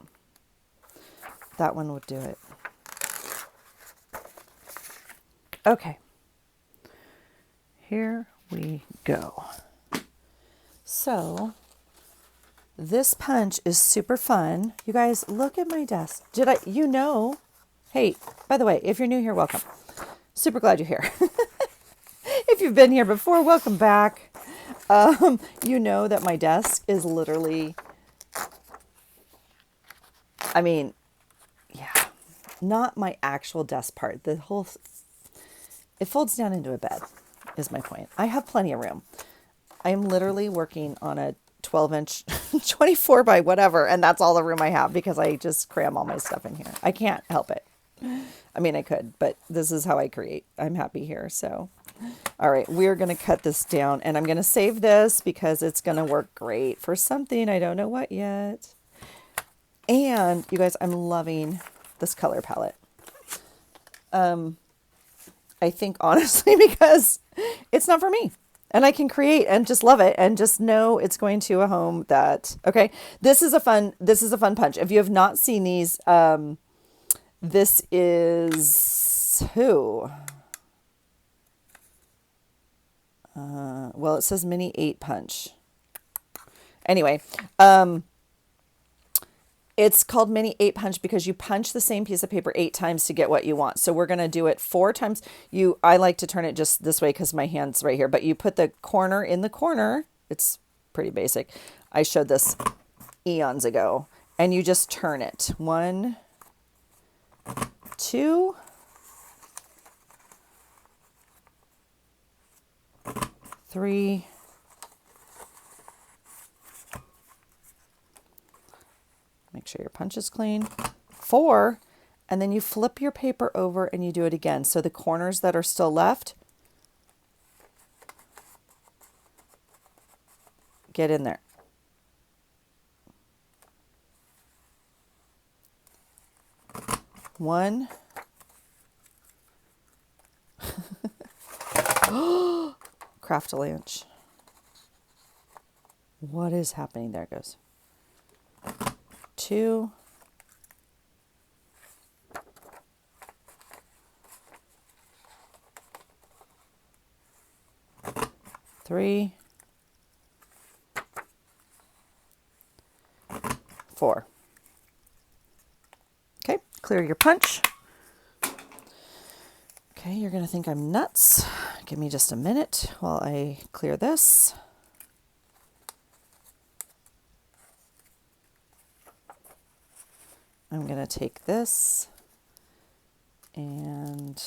That one would do it. Okay. Here we go. So, this punch is super fun. You guys, look at my desk. Hey, by the way, if you're new here, welcome. Super glad you're here. If you've been here before, welcome back. You know that my desk is literally, I mean, yeah, not my actual desk part. It folds down into a bed, is my point. I have plenty of room. I am literally working on a 12-inch, 24 by whatever, and that's all the room I have because I just cram all my stuff in here. I can't help it. I mean, I could, but this is how I create. I'm happy here, so. All right, we're going to cut this down, and I'm going to save this because it's going to work great for something. I don't know what yet. And, you guys, I'm loving this color palette. I think, honestly, because it's not for me. And I can create and just love it and just know it's going to a home that, okay, this is a fun punch. If you have not seen these, this is who? Well, it says mini 8 punch. Anyway, it's called mini 8 punch because you punch the same piece of paper 8 times to get what you want. So we're going to do it 4 times. I like to turn it just this way because my hand's right here, but you put the corner in the corner. It's pretty basic. I showed this eons ago, and you just turn it. 1, 2, 3, make sure your punch is clean, 4, and then you flip your paper over and you do it again. So the corners that are still left, get in there. One. Craft-a-lanch. What is happening? There it goes. 2. 3. 4. Okay, clear your punch. Okay, you're going to think I'm nuts. Give me just a minute while I clear this. I'm going to take this and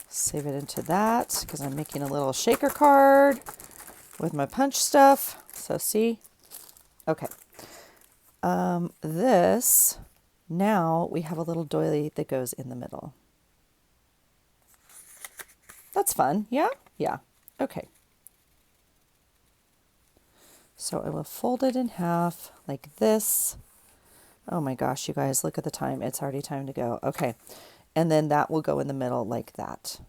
save it into that because I'm making a little shaker card with my punch stuff. So see? Okay. This, now we have a little doily that goes in the middle. That's fun. Yeah? Yeah. Okay. So I will fold it in half like this. Oh my gosh, you guys, look at the time. It's already time to go. Okay. And then that will go in the middle like that.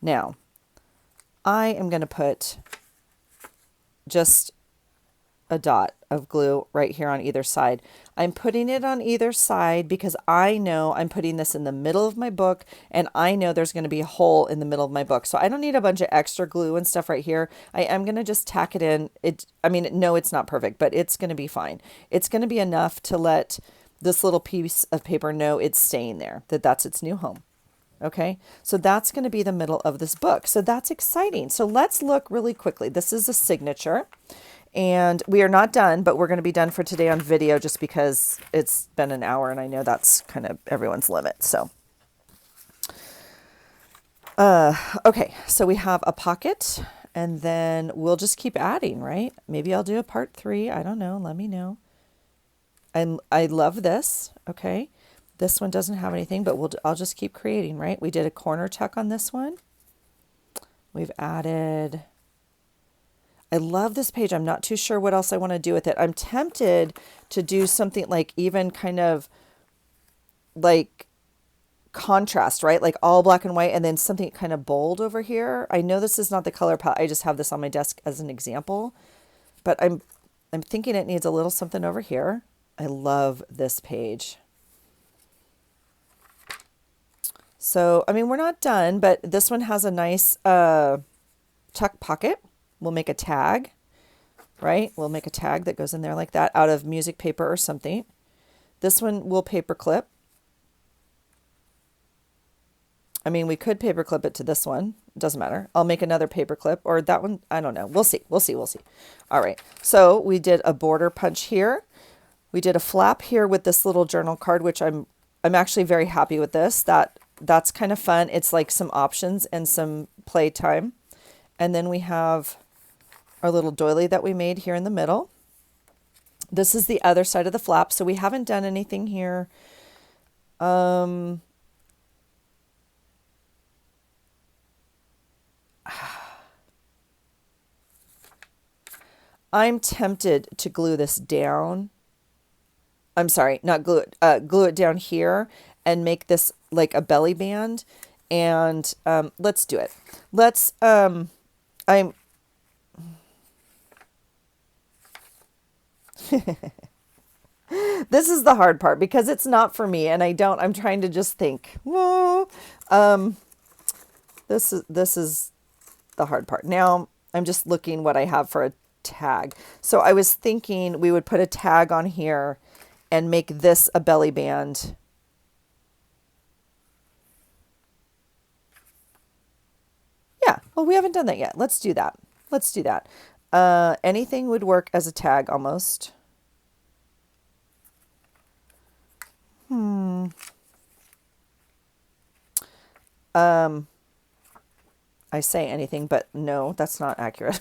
Now, I am going to put just a dot of glue right here on either side. I'm putting it on either side because I know I'm putting this in the middle of my book and I know there's going to be a hole in the middle of my book. So I don't need a bunch of extra glue and stuff right here. I am going to just tack it in. No, it's not perfect, but it's going to be fine. It's going to be enough to let this little piece of paper know it's staying there, that's its new home. Okay, so that's going to be the middle of this book. So that's exciting. So let's look really quickly. This is a signature. And we are not done, but we're going to be done for today on video just because it's been an hour and I know that's kind of everyone's limit. So, okay, so we have a pocket and then we'll just keep adding, right? Maybe I'll do a part 3. I don't know. Let me know. I love this. Okay. This one doesn't have anything, but I'll just keep creating, right? We did a corner tuck on this one. We've added... I love this page. I'm not too sure what else I want to do with it. I'm tempted to do something like even kind of like contrast, right? Like all black and white and then something kind of bold over here. I know this is not the color palette. I just have this on my desk as an example, but I'm thinking it needs a little something over here. I love this page. So, I mean, we're not done, but this one has a nice tuck pocket. We'll make a tag, right? We'll make a tag that goes in there like that out of music paper or something. This one will paper clip. I mean, we could paper clip it to this one. It doesn't matter. I'll make another paper clip or that one. I don't know. We'll see. We'll see. We'll see. All right. So we did a border punch here. We did a flap here with this little journal card, which I'm actually very happy with this. That's kind of fun. It's like some options and some play time. And then we have our little doily that we made here in the middle. This is the other side of the flap. So we haven't done anything here. I'm tempted to glue this down. I'm sorry, not glue it, glue it down here and make this like a belly band And let's do it. Let's, I'm, this is the hard part because it's not for me and I'm trying to just think, whoa, this is the hard part. Now I'm just looking what I have for a tag. So I was thinking we would put a tag on here and make this a belly band. Yeah, well, we haven't done that yet. Let's do that. Let's do that. Anything would work as a tag almost. I say anything, but no, that's not accurate.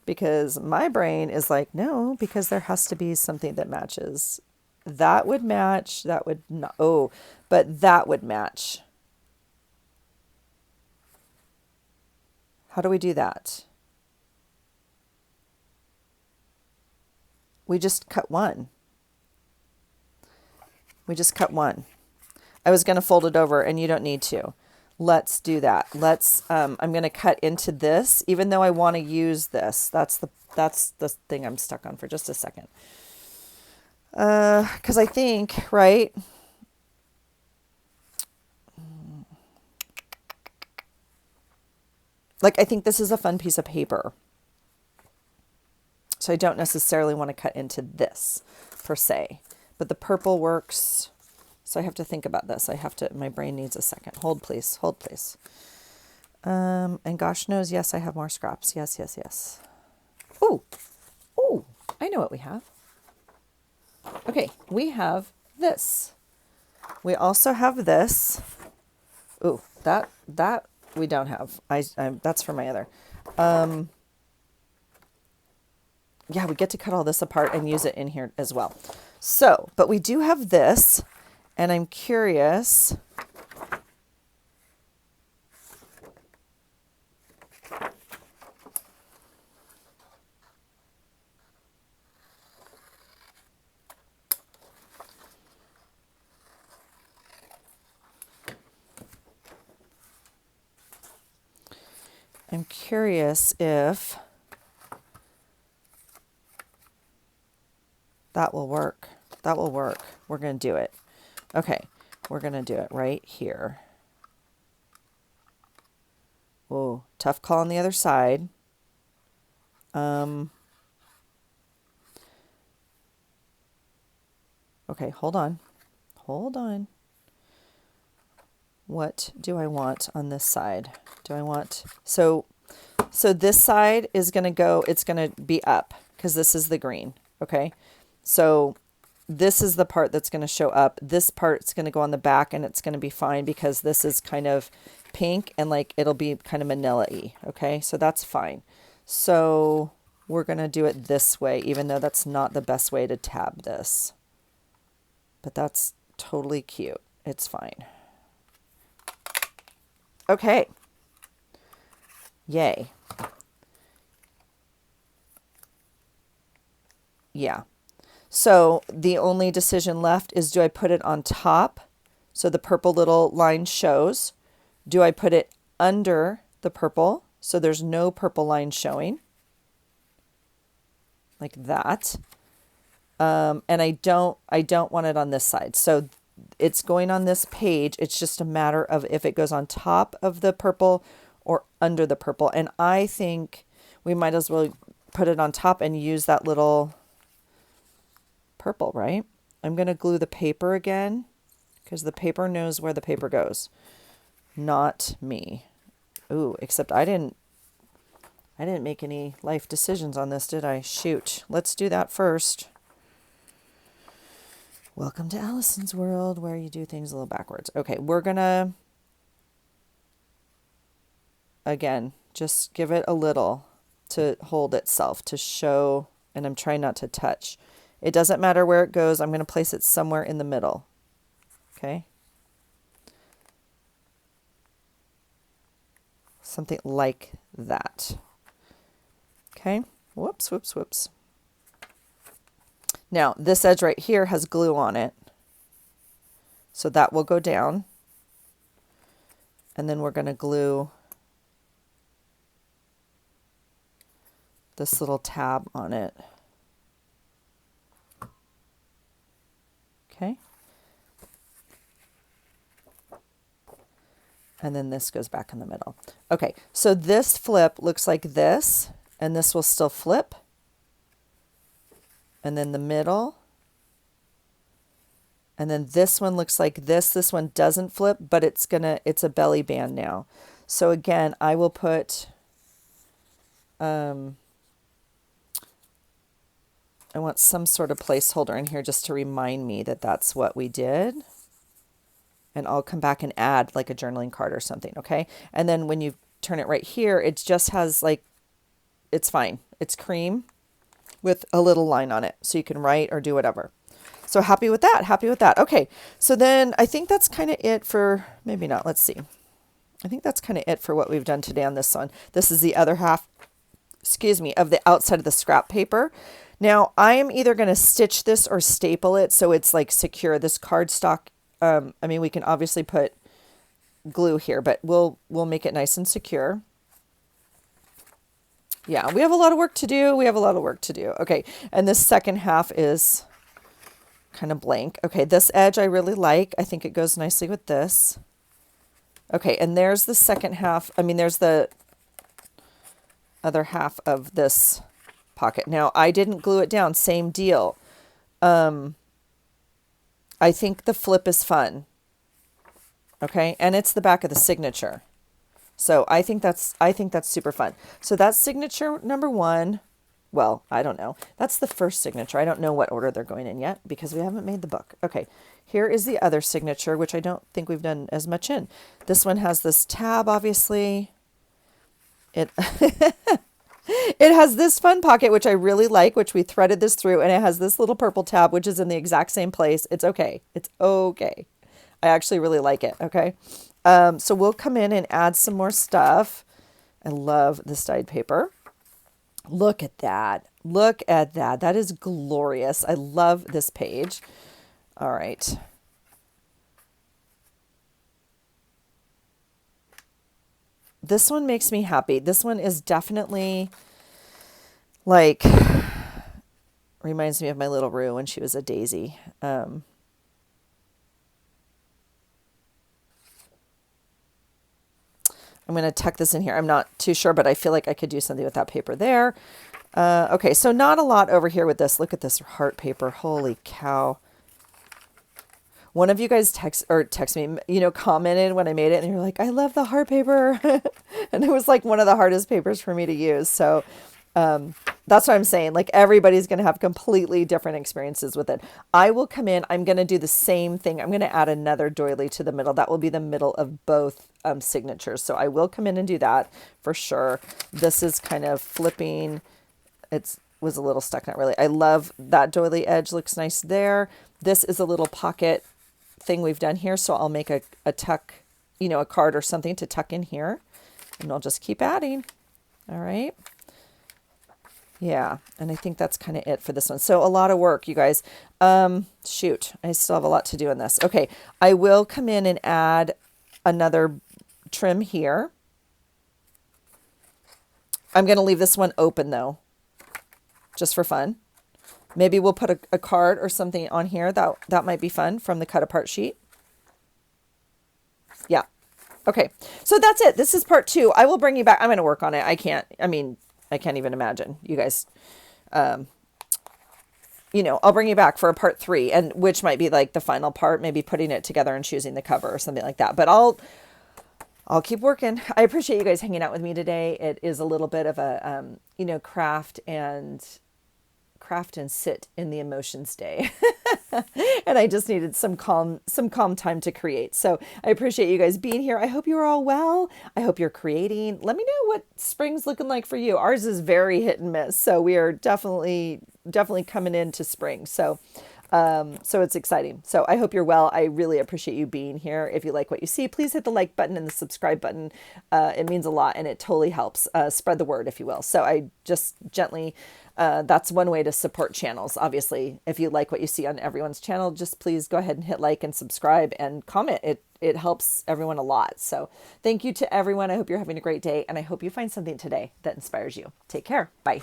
Because my brain is like, no, because there has to be something that matches. That would match. That would not. Oh, but that would match. How do we do that? We just cut one. We just cut one. I was going to fold it over and you don't need to. Let's do that. I'm going to cut into this, even though I want to use this. That's the thing I'm stuck on for just a second. Because I think, right? Like, I think this is a fun piece of paper. So I don't necessarily want to cut into this per se, but the purple works. So I have to think about this. My brain needs a second. Hold, please. Hold, please. And gosh knows, yes, I have more scraps. Yes, yes, yes. Oh, I know what we have. Okay, we have this. We also have this. Ooh, that we don't have. That's for my other. Yeah, we get to cut all this apart and use it in here as well. So, but we do have this. And I'm curious, if that will work. That will work. We're going to do it. Okay, we're going to do it right here. Oh, tough call on the other side. Okay, hold on. Hold on. What do I want on this side? Do I want... So this side is going to go... It's going to be up because this is the green. Okay, so this is the part that's going to show up. This part's going to go on the back and it's going to be fine because this is kind of pink and like it'll be kind of manila-y. Okay, so that's fine. So we're going to do it this way, even though that's not the best way to tab this. But that's totally cute. It's fine. Okay. Yay. Yeah. So the only decision left is, do I put it on top so the purple little line shows? Do I put it under the purple so there's no purple line showing? Like that. And I don't want it on this side. So it's going on this page. It's just a matter of if it goes on top of the purple or under the purple. And I think we might as well put it on top and use that little purple, right? I'm going to glue the paper again because the paper knows where the paper goes, not me. Ooh, except I didn't make any life decisions on this, did I? Shoot. Let's do that first. Welcome to Allison's world where you do things a little backwards. Okay, we're going to, again, just give it a little to hold itself, to show, and I'm trying not to touch. It doesn't matter where it goes. I'm going to place it somewhere in the middle. Okay. Something like that. Okay. Whoops, whoops, whoops. Now, this edge right here has glue on it. So that will go down. And then we're going to glue this little tab on it. Okay. And then this goes back in the middle. Okay, so this flip looks like this, and this will still flip. And then the middle. And then this one looks like this. This one doesn't flip, but it's a belly band now. So again, I will put, I want some sort of placeholder in here just to remind me that that's what we did. And I'll come back and add like a journaling card or something, okay? And then when you turn it right here, it just has like, it's fine. It's cream with a little line on it. So you can write or do whatever. So happy with that, happy with that. Okay, so then I think that's kind of it for, maybe not, let's see. I think that's kind of it for what we've done today on this one. This is the other half, excuse me, of the outside of the scrap paper. Now I am either going to stitch this or staple it so it's like secure. This cardstock, I mean, we can obviously put glue here, but we'll make it nice and secure. Yeah, we have a lot of work to do. We have a lot of work to do. Okay, and this second half is kind of blank. Okay, this edge I really like. I think it goes nicely with this. Okay, and there's the second half. I mean, there's the other half of this pocket. Now, I didn't glue it down. Same deal. I think the flip is fun. Okay, and it's the back of the signature. So I think that's super fun. So that's signature number 1. Well, I don't know. That's the first signature. I don't know what order they're going in yet because we haven't made the book. Okay, here is the other signature, which I don't think we've done as much in. This one has this tab, obviously. It it has this fun pocket, which I really like, which we threaded this through, and it has this little purple tab, which is in the exact same place. It's okay. It's okay. I actually really like it. Okay. So we'll come in and add some more stuff. I love this dyed paper. Look at that. Look at that. That is glorious. I love this page. All right. This one makes me happy. This one is definitely like, reminds me of my little Rue when she was a daisy. I'm going to tuck this in here. I'm not too sure, but I feel like I could do something with that paper there. Okay, so not a lot over here with this. Look at this heart paper. Holy cow. One of you guys text me, commented when I made it, and you're like, I love the heart paper. And it was like one of the hardest papers for me to use. So that's what I'm saying. Like everybody's going to have completely different experiences with it. I will come in. I'm going to do the same thing. I'm going to add another doily to the middle. That will be the middle of both signatures. So I will come in and do that for sure. This is kind of flipping. It was a little stuck. Not really. I love that doily edge. Looks nice there. This is a little pocket thing we've done here. So I'll make a tuck, a card or something to tuck in here. And I'll just keep adding. All right. Yeah, and I think that's kind of it for this one. So a lot of work, you guys. Shoot, I still have a lot to do in this. Okay, I will come in and add another trim here. I'm going to leave this one open though, just for fun. Maybe we'll put a card or something on here. That might be fun from the cut apart sheet. Yeah. Okay, so that's it. This is part 2. I will bring you back. I'm going to work on it. I can't even imagine, you guys. I'll bring you back for a part 3, and which might be like the final part, maybe putting it together and choosing the cover or something like that. But I'll keep working. I appreciate you guys hanging out with me today. It is a little bit of a, craft and sit in the emotions day. And I just needed some calm time to create. So I appreciate you guys being here. I hope you're all well. I hope you're creating. Let me know what spring's looking like for you. Ours is very hit and miss. So we are definitely coming into spring. So So it's exciting. So I hope you're well. I really appreciate you being here. If you like what you see, please hit the like button and the subscribe button. It means a lot and it totally helps spread the word, if you will. So I just gently, that's one way to support channels. Obviously, if you like what you see on everyone's channel, just please go ahead and hit like and subscribe and comment. It helps everyone a lot. So thank you to everyone. I hope you're having a great day and I hope you find something today that inspires you. Take care. Bye.